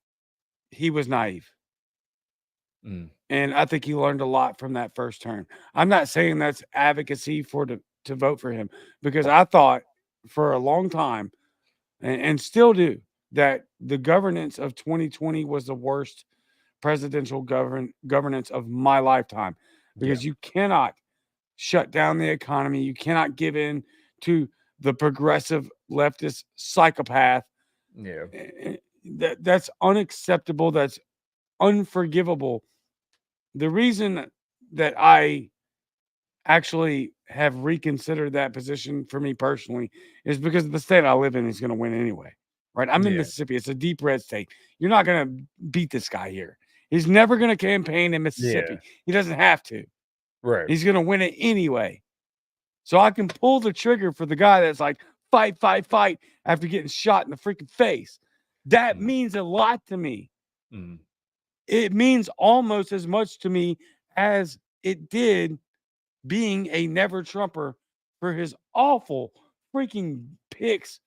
he was naive. Mm. And I think he learned a lot from that first term. I'm not saying that's advocacy to vote for him, because I thought for a long time, and still do, that the governance of 2020 was the worst presidential governance of my lifetime, Yeah. because you cannot shut down the economy. You cannot give in to the progressive leftist psychopath. Yeah. That's unacceptable. That's unforgivable. The reason that I actually have reconsidered that position for me personally is because the state I live in is going to win anyway. Right? I'm in Yeah. Mississippi. It's a deep red state. You're not going to beat this guy here. He's never going to campaign in Yeah. Mississippi. He doesn't have to. Right. He's going to win it anyway. So I can pull the trigger for the guy that's like, fight after getting shot in the freaking face. That Mm, means a lot to me. mm, It means almost as much to me as it did being a never Trumper for his awful freaking picks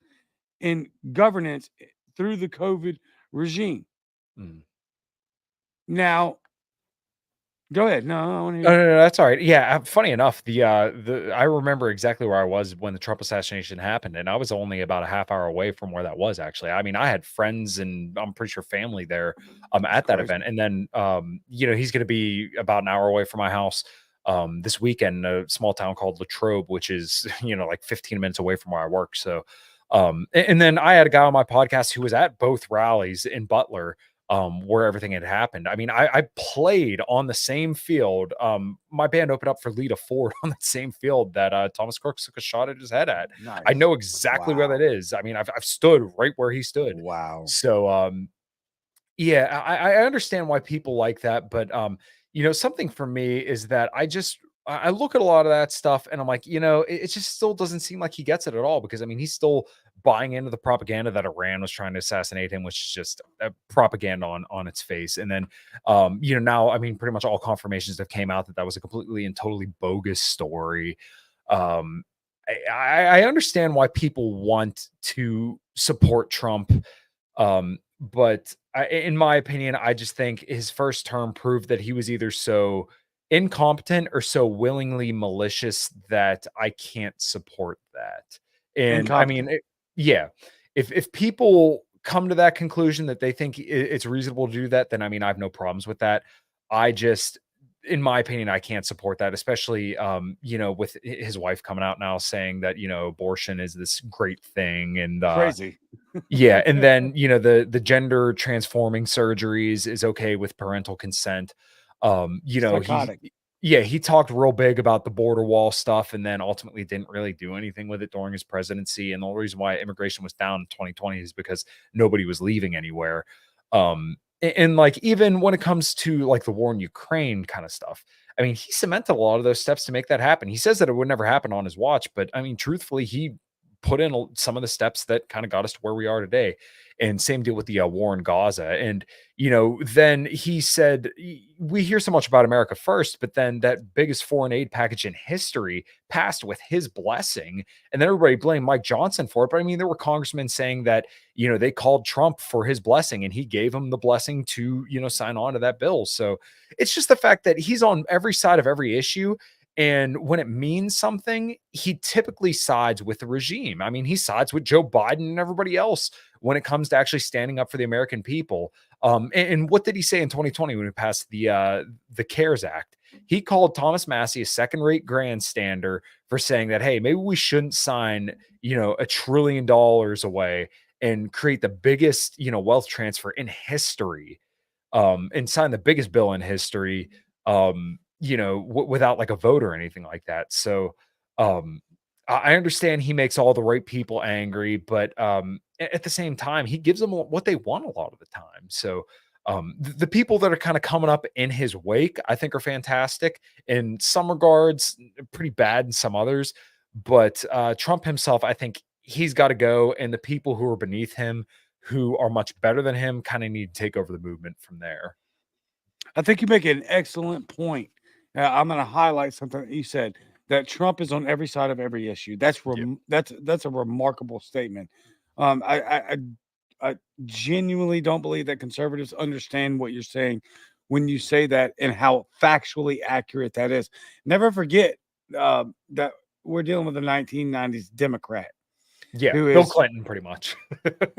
in governance through the COVID regime. mm. Now, go ahead. No, I want to No, hear. no, no, that's all right. Yeah, funny enough, the I remember exactly where I was when the Trump assassination happened, and I was only about a half hour away from where that was actually. I mean, I had friends and I'm pretty sure family there It's at that crazy. event. And then he's gonna be about an hour away from my house this weekend in a small town called Latrobe, which is, like 15 minutes away from where I work. So and then I had a guy on my podcast who was at both rallies in Butler where everything had happened. I mean, I played on the same field. My band opened up for Lita Ford on the same field that Thomas Crooks took a shot at his head at. I Nice. know exactly where that Wow. is. I mean, I've stood right where he stood. Wow. So yeah, I understand why people like that, but something for me is that I look at a lot of that stuff and I'm like, it just still doesn't seem like he gets it at all because I mean he's still buying into the propaganda that Iran was trying to assassinate him, which is just propaganda on its face. And then now I mean pretty much all confirmations have came out that that was a completely and totally bogus story. Um, I understand why people want to support Trump but in my opinion, I just think his first term proved that he was either so incompetent or so willingly malicious that I can't support that. And I mean, Incompetent. yeah, if people come to that conclusion that they think it's reasonable to do that, then I mean, I have no problems with that. I just, in my opinion, I can't support that, especially with his wife coming out now saying that abortion is this great thing, and Crazy. yeah, and then, the gender transforming surgeries is okay with parental consent. He Psychotic. yeah, he talked real big about the border wall stuff and then ultimately didn't really do anything with it during his presidency. And the only reason why immigration was down in 2020 is because nobody was leaving anywhere. And like even when it comes to like the war in Ukraine kind of stuff, I mean, he cemented a lot of those steps to make that happen. He says that it would never happen on his watch, but I mean, truthfully, he put in some of the steps that kind of got us to where we are today. And same deal with the war in Gaza. And, then he said, we hear so much about America first, but then that biggest foreign aid package in history passed with his blessing. And then everybody blamed Mike Johnson for it. But I mean, there were congressmen saying that, they called Trump for his blessing and he gave him the blessing to, sign on to that bill. So it's just the fact that he's on every side of every issue. And when it means something, he typically sides with the regime. I mean, he sides with Joe Biden and everybody else when it comes to actually standing up for the American people. And what did he say in 2020 when he passed the CARES Act? He called Thomas Massey a second-rate grandstander for saying that, hey, maybe we shouldn't sign, $1 trillion away and create the biggest, wealth transfer in history and sign the biggest bill in history, without like a vote or anything like that. So um, I understand he makes all the right people angry, but at the same time, he gives them what they want a lot of the time. So the people that are kind of coming up in his wake, I think, are fantastic in some regards, pretty bad in some others. But Trump himself, I think he's got to go, and the people who are beneath him who are much better than him kind of need to take over the movement from there. I think you make an excellent point. I'm going to highlight something that you said that Trump is on every side of every issue. Yeah. That's a remarkable statement. I genuinely don't believe that conservatives understand what you're saying when you say that and how factually accurate that is. Never forget that we're dealing with a 1990s Democrat Yeah, who Bill is Clinton pretty much.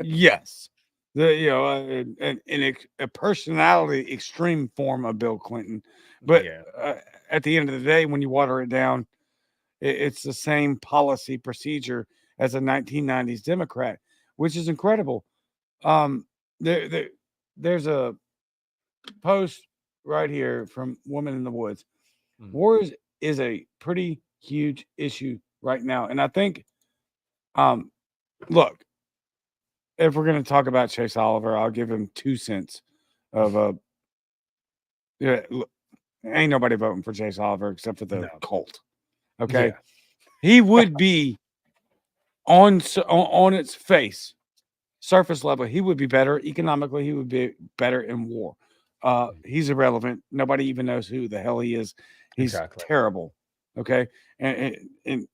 yes, a personality extreme form of Bill Clinton, but Yeah. at the end of the day, when you water it down, it's the same policy procedure as a 1990s Democrat, which is incredible. Um, there, there's a post right here from Woman in the Woods. Mm. War is a pretty huge issue right now, and I think, um, look, if we're going to talk about Chase Oliver, I'll give him 2 cents of a. Yeah, look, ain't nobody voting for Chase Oliver except for the No. cult. Okay, Yeah. he would be on its face, surface level, he would be better economically. He would be better in war. He's irrelevant. Nobody even knows who the hell he is. He's Exactly. terrible. Okay, and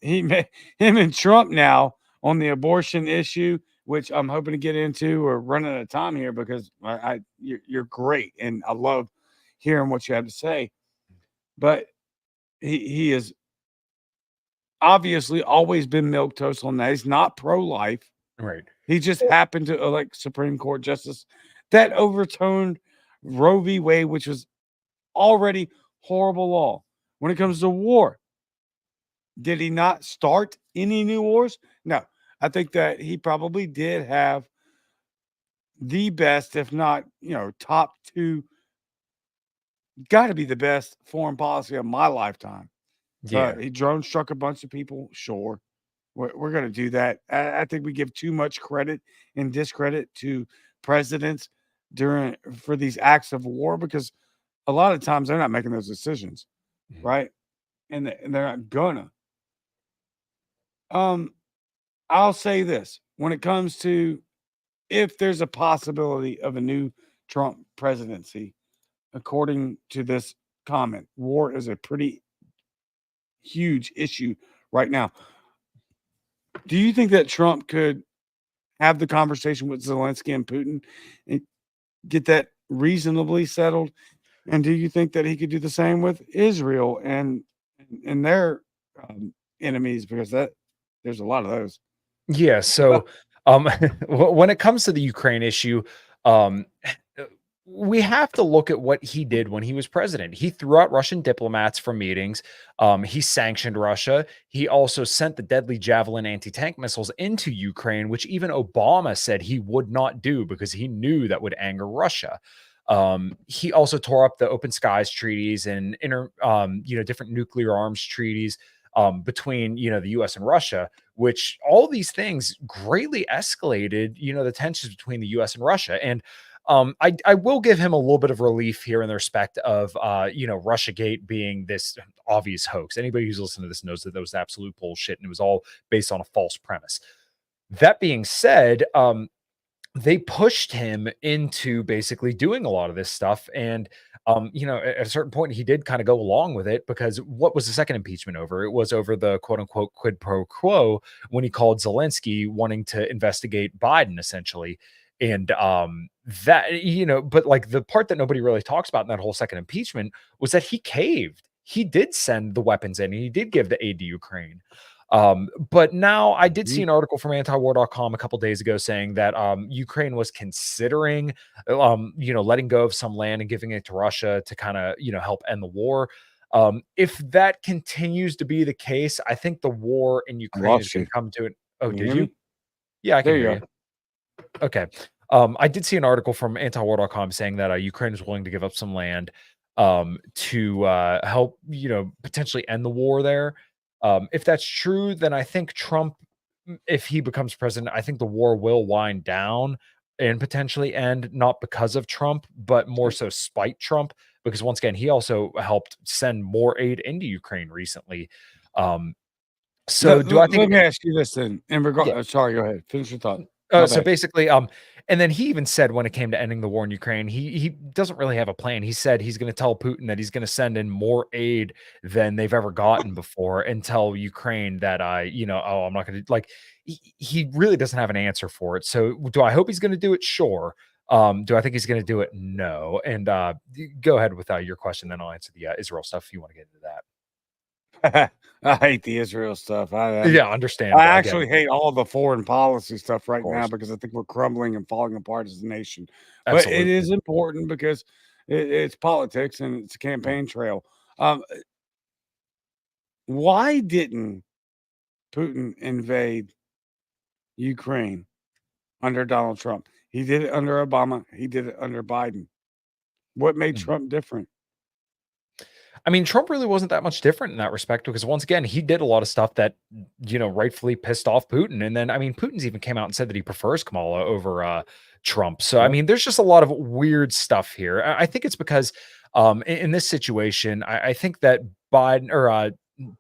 him and Trump now on the abortion issue, which I'm hoping to get into. We're running out of time here because you're great and I love hearing what you have to say. But he is obviously always been milk toast on that. He's not pro life. Right. He just happened to elect Supreme Court justice that overturned Roe v. Wade, which was already horrible law. When it comes to war, did he not start any new wars? No. I think that he probably did have the best, if not, top two, got to be the best foreign policy of my lifetime. Yeah. He drone struck a bunch of people, sure. We're going to do that. I think we give too much credit and discredit to presidents for these acts of war because a lot of times they're not making those decisions, right? And they're not gonna. I'll say this: when it comes to if there's a possibility of a new Trump presidency, according to this comment, war is a pretty huge issue right now. Do you think that Trump could have the conversation with Zelensky and Putin and get that reasonably settled? And do you think that he could do the same with Israel and their enemies? Because there's a lot of those. Yeah. So, when it comes to the Ukraine issue, um, we have to look at what he did when he was president. He threw out Russian diplomats from meetings. He sanctioned Russia. He also sent the deadly Javelin anti-tank missiles into Ukraine, which even Obama said he would not do because he knew that would anger Russia. He also tore up the Open Skies treaties and different nuclear arms treaties between the U.S. and Russia, which all these things greatly escalated the tensions between the U.S. and Russia. And I will give him a little bit of relief here in the respect of Russiagate being this obvious hoax. Anybody who's listened to this knows that was absolute bullshit and it was all based on a false premise. That being said, they pushed him into basically doing a lot of this stuff. And, at a certain point, he did kind of go along with it because what was the second impeachment over? It was over the quote unquote quid pro quo when he called Zelensky wanting to investigate Biden, essentially. And but like the part that nobody really talks about in that whole second impeachment was that he caved. He did send the weapons in, and he did give the aid to Ukraine. But now I did see Mhm. an article from antiwar.com a couple days ago saying that Ukraine was considering letting go of some land and giving it to Russia to kind of help end the war. If that continues to be the case, I think the war in I Ukraine is lost going you. to come to it. Oh, Can you did hear you? me? Yeah, I can There you hear go. you. Okay. I did see an article from antiwar.com saying that Ukraine is willing to give up some land to help, potentially end the war there. If that's true, then I think Trump, if he becomes president, I think the war will wind down and potentially end, not because of Trump, but more so spite Trump, because once again, he also helped send more aid into Ukraine recently. Um, so do I Let think, me ask you this then. In regard, yeah. sorry, go ahead. Finish your thought. My So bad. basically, and then he even said when it came to ending the war in Ukraine, he doesn't really have a plan. He said he's going to tell Putin that he's going to send in more aid than they've ever gotten before, and tell Ukraine that oh, I'm not going to like. He really doesn't have an answer for it. So do I hope he's going to do it? Sure. Do I think he's going to do it? No. And go ahead with your question, then I'll answer the Israel stuff if you want to get into that. I hate the Israel stuff. Yeah, I understandable. I get actually it. hate all the foreign policy stuff Of right now course, because I think we're crumbling and falling apart as a nation. But it absolutely. is important because it's politics and it's a campaign trail. Um, why didn't Putin invade Ukraine under Donald Trump? He did it under Obama. He did it under Biden. What made Mhm. Trump different? I mean, Trump really wasn't that much different in that respect because once again, he did a lot of stuff that, rightfully pissed off Putin. And then, I mean, Putin's even came out and said that he prefers Kamala over Trump. So, I Yep. mean, there's just a lot of weird stuff here. I think it's because in this situation, I think that Biden or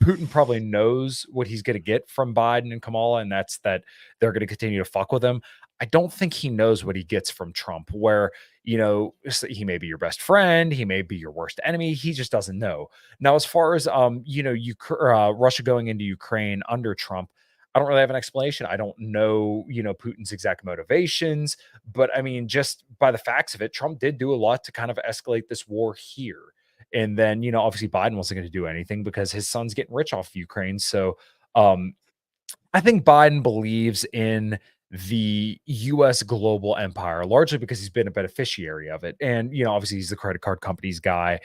Putin probably knows what he's going to get from Biden and Kamala, and that's that they're going to continue to fuck with him. I don't think he knows what he gets from Trump, where, he may be your best friend, he may be your worst enemy. He just doesn't know. Now, as far as, Russia going into Ukraine under Trump, I don't really have an explanation. I don't know, Putin's exact motivations, but I mean, just by the facts of it, Trump did do a lot to kind of escalate this war here. And then, obviously Biden wasn't going to do anything because his son's getting rich off Ukraine. So, um, I think Biden believes in the US global empire largely because he's been a beneficiary of it. And, obviously he's the credit card company's guy.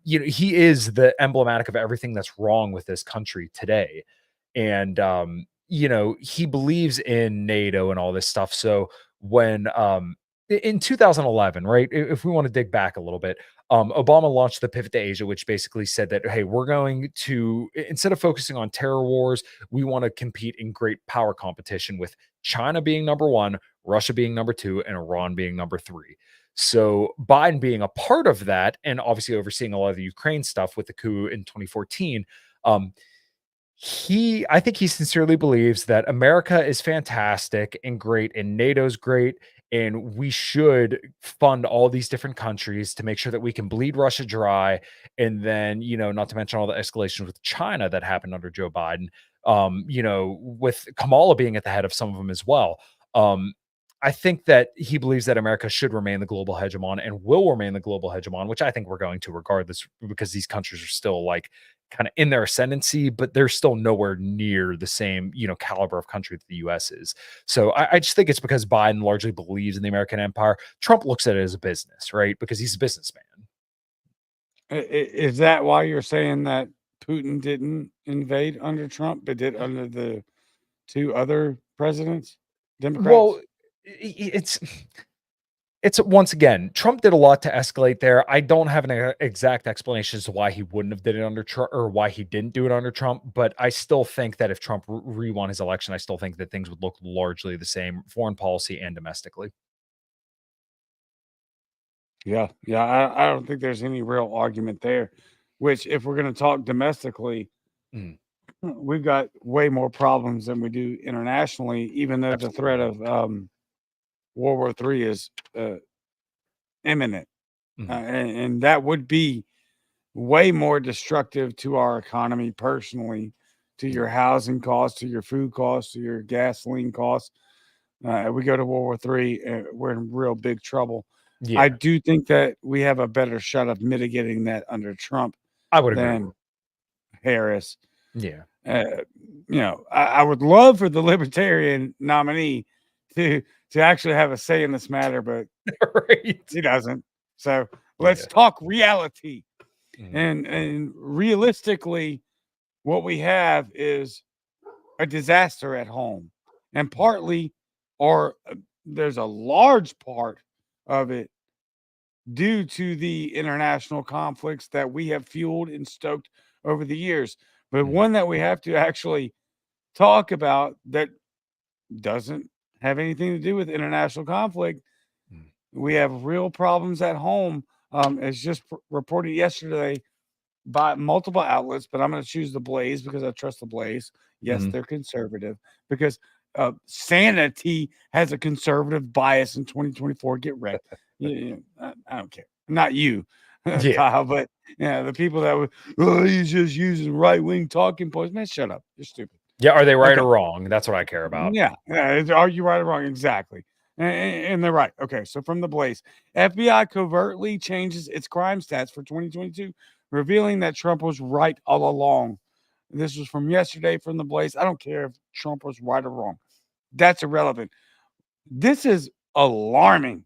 He is the emblematic of everything that's wrong with this country today. And he believes in NATO and all this stuff. So when in 2011, right? If we want to dig back a little bit, Obama launched the Pivot to Asia, which basically said that, hey, we're going to, instead of focusing on terror wars, we want to compete in great power competition with China being number one, Russia being number two, and Iran being number three. So Biden being a part of that, and obviously overseeing a lot of the Ukraine stuff with the coup in 2014, I think he sincerely believes that America is fantastic and great, and NATO's great, and we should fund all these different countries to make sure that we can bleed Russia dry. And then, not to mention all the escalations with China that happened under Joe Biden, with Kamala being at the head of some of them as well. I think that he believes that America should remain the global hegemon and will remain the global hegemon, which I think we're going to regardless, because these countries are still like kind of in their ascendancy, but they're still nowhere near the same, caliber of country that the US is. So I just think it's because Biden largely believes in the American empire. Trump looks at it as a business, right? Because he's a businessman. Is that why you're saying that Putin didn't invade under Trump, but did under the two other presidents, Democrats? Well, it's once again, Trump did a lot to escalate there. I don't have an exact explanation as to why he wouldn't have did it under Trump or why he didn't do it under Trump. But I still think that if Trump re-won his election, I still think that things would look largely the same, foreign policy and domestically. Yeah, yeah. I don't think there's any real argument there. Which, if we're going to talk domestically, Mm, we've got way more problems than we do internationally. Even though the threat absolutely. of World War III is imminent, Mhm, and that would be way more destructive to our economy personally, to mm. your housing costs, to your food costs, to your gasoline costs. We go to World War III, we're in real big trouble. I Yeah, do think that we have a better shot of mitigating that under Trump I would agree. than Harris. Yeah. Uh, I would love for the Libertarian nominee to to actually have a say in this matter, but Right. he doesn't. So let's Yeah. talk reality. Mhm, And realistically, what we have is a disaster at home, and mm, partly, or there's a large part of it due to the international conflicts that we have fueled and stoked over the years. But mhm, one that we have to actually talk about that doesn't have anything to do with international conflict. mm, We have real problems at home. It's just reported yesterday by multiple outlets, but I'm going to choose the Blaze because I trust the Blaze. Yes, mhm. they're conservative because sanity has a conservative bias in 2024. Get wrecked. I don't care. Not you, Yeah. Kyle, but yeah, the people that would, oh, he's just using right wing talking points. Man, shut up. You're stupid. Yeah, are they right Okay. or wrong? That's what I care about. Yeah. Are you right or wrong? Exactly. And they're right. Okay. So from the Blaze, FBI covertly changes its crime stats for 2022, revealing that Trump was right all along. This was from yesterday from the Blaze. I don't care if Trump was right or wrong. That's irrelevant. This is alarming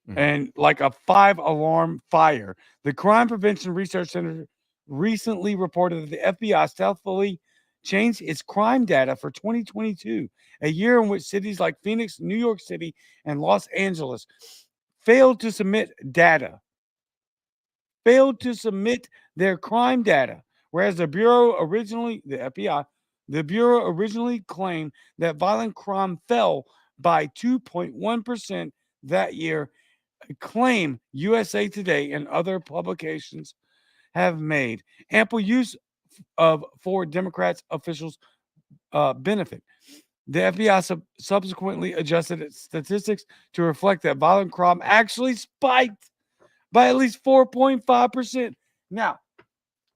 Mhm, and like a 5 alarm fire. The Crime Prevention Research Center recently reported that the FBI stealthily changed its crime data for 2022, a year in which cities like Phoenix, New York City, and Los Angeles failed to submit data, failed to submit their crime data. Whereas the FBI, the Bureau originally claimed that violent crime fell by 2.1% that year, claim USA Today and other publications have made ample use for Democrats officials benefit. The FBI subsequently adjusted its statistics to reflect that violent crime actually spiked by at least 4.5%. Now,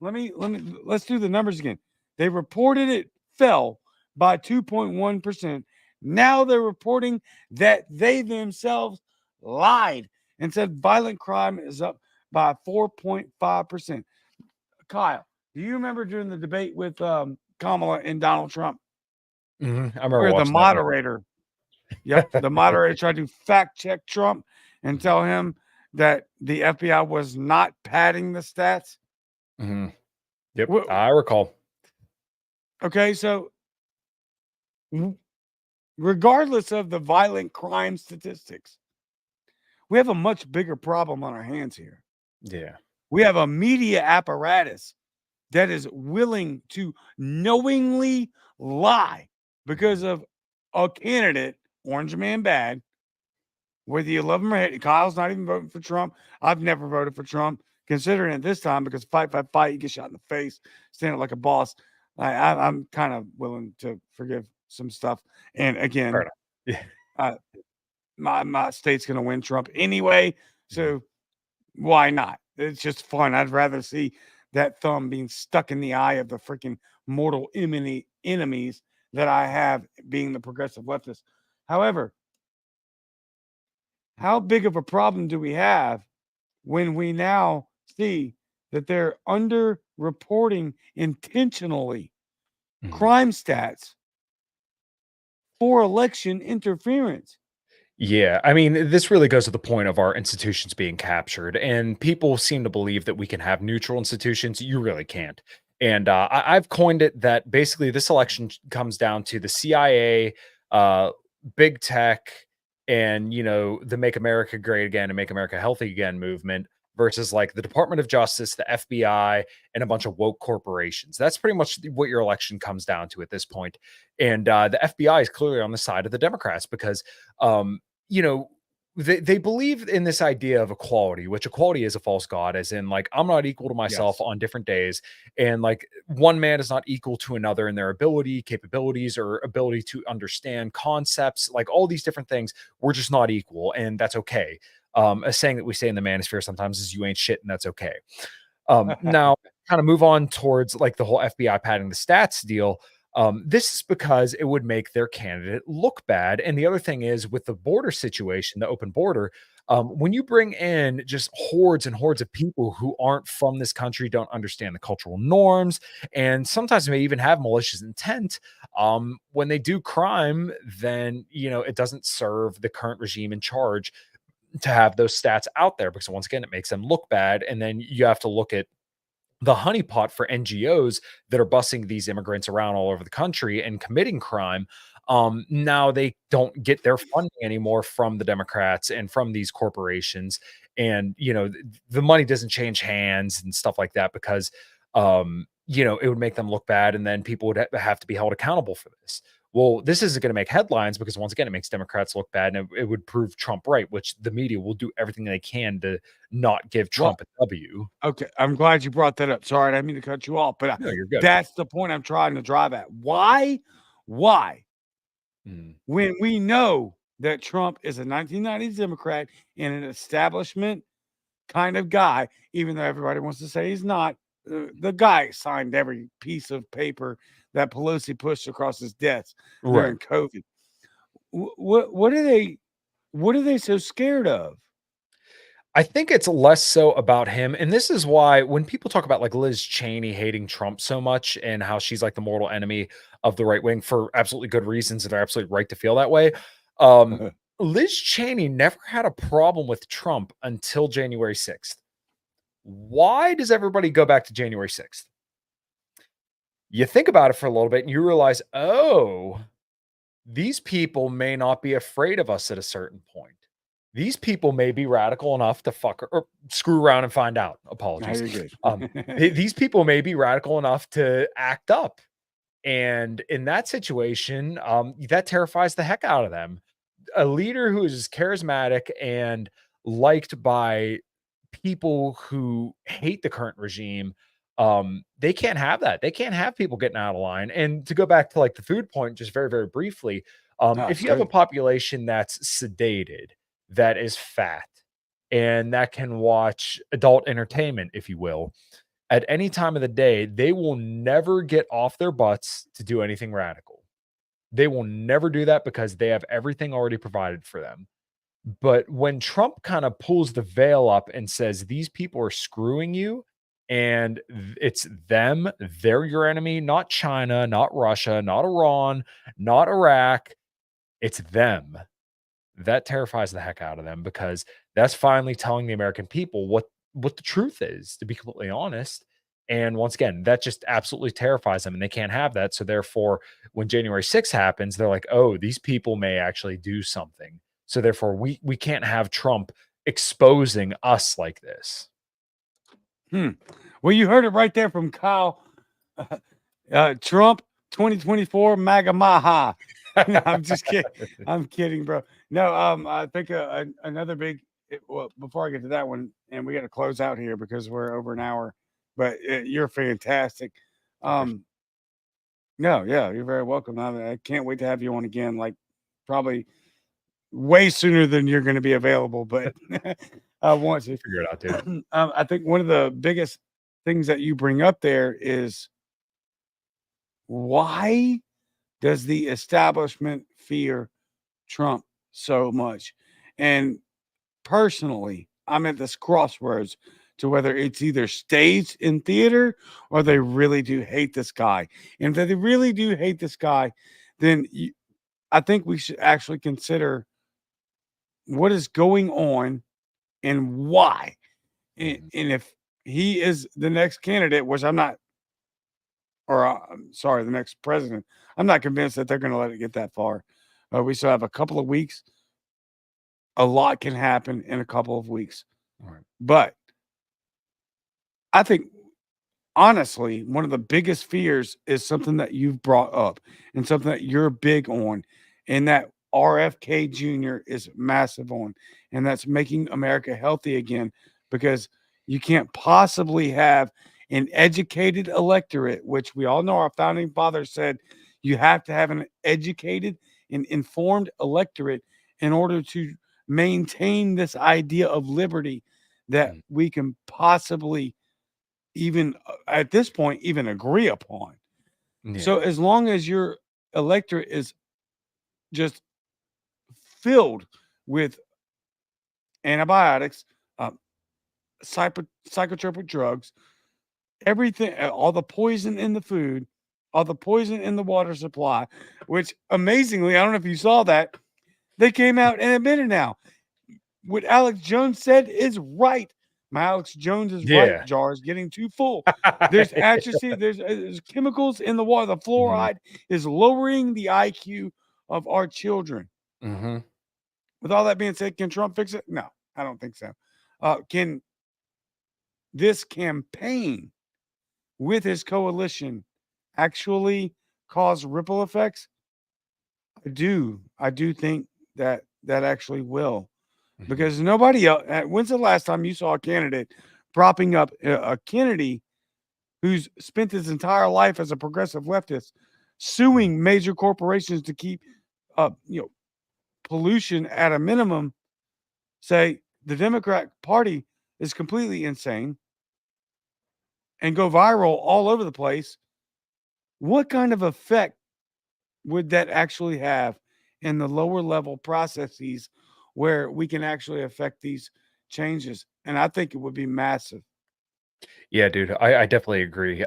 let's do the numbers again. They reported it fell by 2.1%. Now they're reporting that they themselves lied and said violent crime is up by 4.5%. Kyle, do you remember during the debate with Kamala and Donald Trump, I remember where the watching that one. moderator, the moderator tried to fact check Trump and tell him that the FBI was not padding the stats? Yep, I recall. Okay, so regardless of the violent crime statistics, we have a much bigger problem on our hands here. Yeah. We have a media apparatus that is willing to knowingly lie because of a candidate, Orange Man Bad, whether you love him or hate him. Kyle's not even voting for Trump. I've never voted for Trump, considering it this time because fight, you get shot in the face, standing like a boss. I'm kind of willing to forgive some stuff. And again, Yeah. my state's going to win Trump anyway. So why not? It's just fun. I'd rather see that thumb being stuck in the eye of the freaking mortal enemies that I have, being the progressive leftist. However, how big of a problem do we have when we now see that they're underreporting intentionally crime stats for election interference? Yeah, I mean, this really goes to the point of our institutions being captured, and people seem to believe that we can have neutral institutions. You really can't. And I've coined it that basically this election comes down to the CIA, uh, big tech, and the "Make America Great Again" and "Make America Healthy Again" movement versus like the Department of Justice, the FBI, and a bunch of woke corporations. That's pretty much what your election comes down to at this point. And the FBI is clearly on the side of the Democrats because um, you know, they believe in this idea of equality, which equality is a false god, as in like I'm not equal to myself Yes. on different days, and like one man is not equal to another in their ability, capabilities, or ability to understand concepts, like all these different things. We're just not equal, and that's okay. A saying that we say in the manosphere sometimes is "you ain't shit," and that's okay. Now, kind of move on towards like the whole FBI padding the stats deal. This is because it would make their candidate look bad. And the other thing is with the border situation, the open border, when you bring in just hordes and hordes of people who aren't from this country, don't understand the cultural norms, and sometimes may even have malicious intent, when they do crime, then it doesn't serve the current regime in charge to have those stats out there because once again, it makes them look bad. And then you have to look at the honeypot for NGOs that are busing these immigrants around all over the country and committing crime. Now they don't get their funding anymore from the Democrats and from these corporations. And, the money doesn't change hands and stuff like that because, it would make them look bad. And then people would have to be held accountable for this. Well, this isn't going to make headlines because once again, it makes Democrats look bad and it would prove Trump right, which the media will do everything they can to not give Well, Trump a W. okay, I'm glad you brought that up. Sorry, I didn't mean to cut you off, but No, you're good. that's the point I'm trying to drive at. Why? When we know that Trump is a 1990s Democrat and an establishment kind of guy, even though everybody wants to say he's not, the guy signed every piece of paper that Pelosi pushed across his desk Right. during COVID. What are they so scared of? I think it's less so about him. And this is why when people talk about like Liz Cheney hating Trump so much and how she's like the mortal enemy of the right wing for absolutely good reasons, and they're absolutely right to feel that way. Liz Cheney never had a problem with Trump until January 6th. Why does everybody go back to January 6th? You think about it for a little bit and you realize, oh, these people may not be afraid of us at a certain point. These people may be radical enough to fuck or screw around and find out. No, Apologies. you're good. These people may be radical enough to act up. And in that situation, that terrifies the heck out of them. A leader who is charismatic and liked by people who hate the current regime, They can't have that. They can't have people getting out of line. And to go back to like the food point, just very, very briefly, Oh, if you have a good. population that's sedated, that is fat, and that can watch adult entertainment, if you will, at any time of the day, they will never get off their butts to do anything radical. They will never do that because they have everything already provided for them. But when Trump kind of pulls the veil up and says, these people are screwing you, and it's them, they're your enemy, not China, not Russia, not Iran, not Iraq, it's them. That terrifies the heck out of them because that's finally telling the American people what the truth is, to be completely honest. And once again, that just absolutely terrifies them, and they can't have that. So therefore, when January 6th happens, they're like, "Oh, these people may actually do something." So therefore, we can't have Trump exposing us like this. Hmm. Well, you heard it right there from Kyle. Trump 2024 MAGA Maha. No, I'm just kidding. I'm kidding, bro. No, I think another big. Well, before I get to that one, and we got to close out here because we're over an hour. But you're fantastic. Of course. Um, no, yeah, you're very welcome. I can't wait to have you on again. Like probably way sooner than you're going to be available, but I want to. Figure it out, dude. I think one of the biggest things that you bring up there is why does the establishment fear Trump so much? And personally, I'm at this crossroads to whether it's either staged in theater or they really do hate this guy. And if they really do hate this guy, then I think we should actually consider what is going on and why. And if he is the next candidate, which I'm not, or I'm sorry, the next president, I'm not convinced that they're going to let it get that far. We still have a couple of weeks. A lot can happen in a couple of weeks. All right. But I think, honestly, one of the biggest fears is something that you've brought up and something that you're big on, and that RFK Jr. is massive on, and that's making America healthy again because you can't possibly have an educated electorate, which we all know our founding fathers said you have to have an educated and informed electorate in order to maintain this idea of liberty that Mm. we can possibly even at this point even agree upon. Yeah. So as long as your electorate is just filled with antibiotics, uh, psychotropic drugs, everything, all the poison in the food, all the poison in the water supply, which amazingly, I don't know if you saw that, they came out and admitted now what Alex Jones said is right. My Alex Jones is right. Yeah. Jar is getting too full. There's atrophy. There's chemicals in the water. The Mhm. fluoride is lowering the IQ of our children. Mhm. With all that being said, can Trump fix it? No, I don't think so. Can this campaign with his coalition actually cause ripple effects? I do. I do think that that actually will. Mhm. Because nobody else. When's the last time you saw a candidate propping up a Kennedy who's spent his entire life as a progressive leftist, Mhm. suing major corporations to keep, pollution at a minimum? Say the Democrat Party is completely insane and go viral all over the place. What kind of effect would that actually have in the lower level processes where we can actually affect these changes? And I think it would be massive. Yeah, dude, I definitely agree.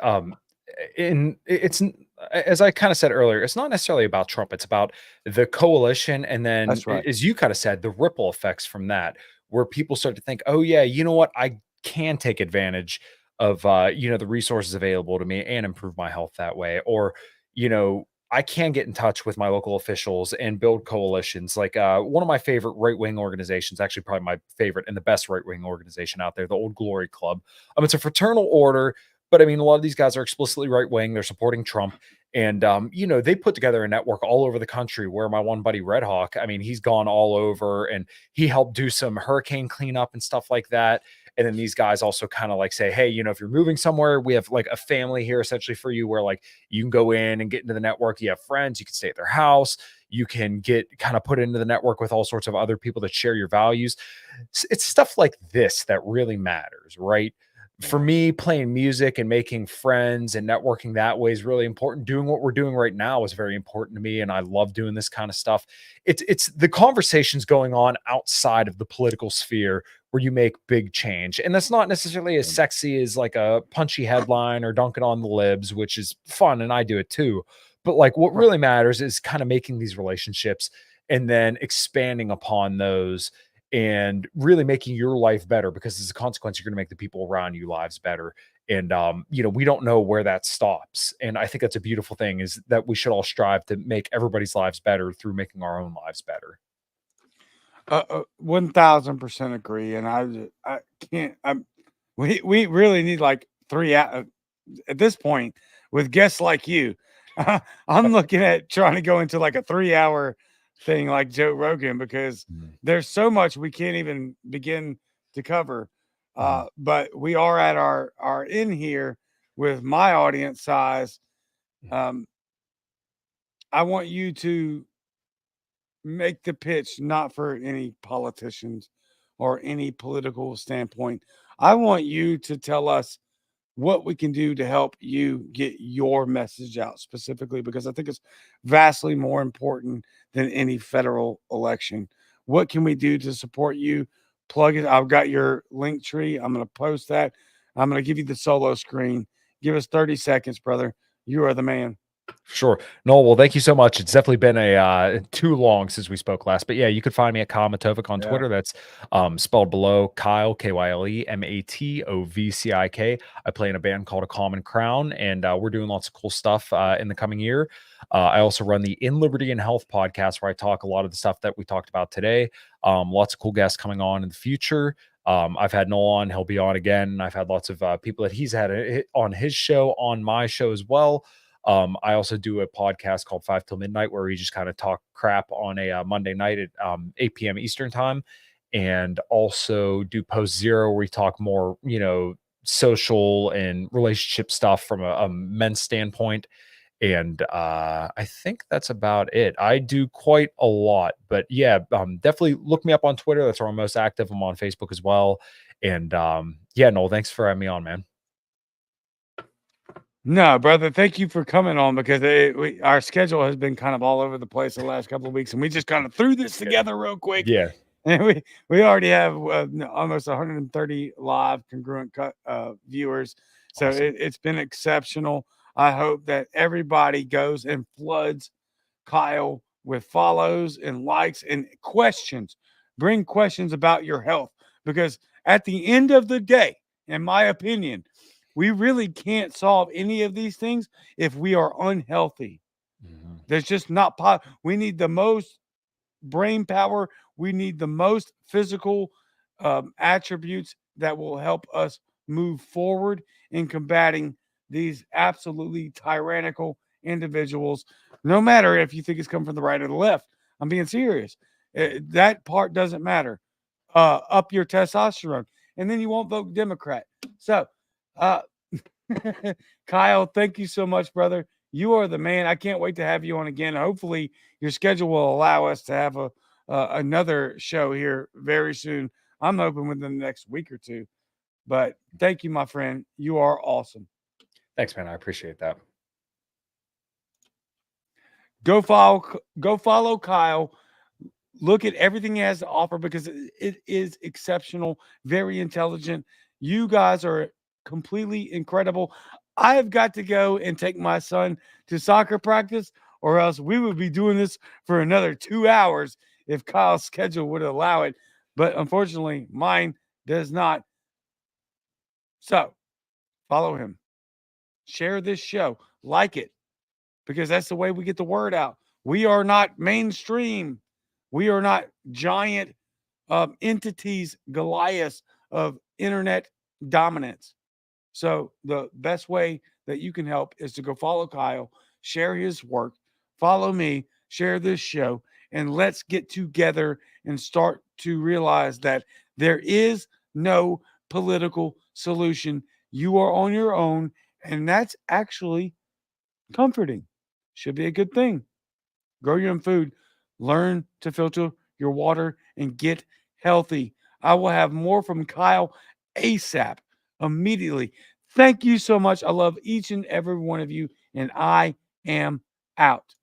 As I kind of said earlier, it's not necessarily about Trump. It's about the coalition, and then, That's right. as you kind of said, the ripple effects from that, where people start to think, "Oh yeah, you know what? I can take advantage of the resources available to me and improve my health that way," or you know. I can get in touch with my local officials and build coalitions. Like one of my favorite right wing organizations, actually, probably my favorite and the best right wing organization out there, the Old Glory Club. It's a fraternal order, but I mean, a lot of these guys are explicitly right wing. They're supporting Trump. And, they put together a network all over the country where my one buddy, Red Hawk, I mean, he's gone all over and he helped do some hurricane cleanup and stuff like that. And then these guys also kind of like say, hey, you know, if you're moving somewhere, we have like a family here essentially for you, where like you can go in and get into the network. You have friends, you can stay at their house, you can get kind of put into the network with all sorts of other people that share your values. It's stuff like this that really matters, right? For Yeah. me, playing music and making friends and networking that way is really important. Doing what we're doing right now is very important to me, and I love doing this kind of stuff. It's the conversations going on outside of the political sphere where you make big change, and that's not necessarily as sexy as like a punchy headline or dunking on the libs, which is fun, and I do it too. But like, what Right. really matters is kind of making these relationships and then expanding upon those and really making your life better, because as a consequence you're going to make the people around you lives better. And you know, we don't know where that stops, and I think that's a beautiful thing, is that we should all strive to make everybody's lives better through making our own lives better. 1000% agree. And I can't, we really need like at this point with guests like you. I'm looking at trying to go into like a 3 hour thing like Joe Rogan, because Mhm. there's so much we can't even begin to cover. Mhm. But we are at our end here with my audience size. Um, I want you to make the pitch, not for any politicians or any political standpoint. I want you to tell us what we can do to help you get your message out specifically, because I think it's vastly more important than any federal election. What can we do to support you? Plug it. I've got your link tree. I'm going to post that. I'm going to give you the solo screen. Give us 30 seconds, brother. You are the man. Sure. No, well, thank you so much. It's definitely been a too long since we spoke last. But yeah, you could find me at Kyle Matovik on Yeah. Twitter. That's spelled below Kyle, KyleMatovik. I play in a band called A Common Crown, and we're doing lots of cool stuff in the coming year. I also run the In Liberty and Health podcast, where I talk a lot of the stuff that we talked about today. Lots of cool guests coming on in the future. I've had Noel on, he'll be on again. I've had lots of people that he's had on his show, on my show as well. I also do a podcast called 5 till Midnight, where we just kind of talk crap on a Monday night at 8 p.m. Eastern time, and also do Post Zero, where we talk more, you know, social and relationship stuff from a men's standpoint. And I think that's about it. I do quite a lot, but yeah, definitely look me up on Twitter. That's where I'm most active. I'm on Facebook as well. And yeah, Noel, thanks for having me on, man. No, brother. Thank you for coming on, because our schedule has been kind of all over the place the last couple of weeks, and we just kind of threw this Yeah. together real quick. Yeah. And we already have almost 130 live congruent viewers, so Awesome. it's been exceptional. I hope that everybody goes and floods Kyle with follows and likes and questions. Bring questions about your health, because at the end of the day, in my opinion, we really can't solve any of these things if we are unhealthy. Mhm. There's just not we need the most brain power. We need the most physical attributes that will help us move forward in combating these absolutely tyrannical individuals, no matter if you think it's coming from the right or the left. I'm being serious. That part doesn't matter. Up your testosterone, and then you won't vote Democrat. So, uh, Kyle, thank you so much, brother. You are the man. I can't wait to have you on again. Hopefully, your schedule will allow us to have a another show here very soon. I'm hoping within the next week or two. But thank you, my friend. You are awesome. Thanks, man. I appreciate that. Go follow Kyle. Look at everything he has to offer, because it is exceptional, very intelligent. You guys are completely incredible. I have got to go and take my son to soccer practice, or else we would be doing this for another 2 hours if Kyle's schedule would allow it. But unfortunately, mine does not. So follow him, share this show, like it, because that's the way we get the word out. We are not mainstream. We are not giant entities, Goliaths of internet dominance. So the best way that you can help is to go follow Kyle, share his work, follow me, share this show, and let's get together and start to realize that there is no political solution. You are on your own, and that's actually comforting. Should be a good thing. Grow your own food, learn to filter your water, and get healthy. I will have more from Kyle ASAP immediately. Thank you so much. I love each and every one of you, and I am out.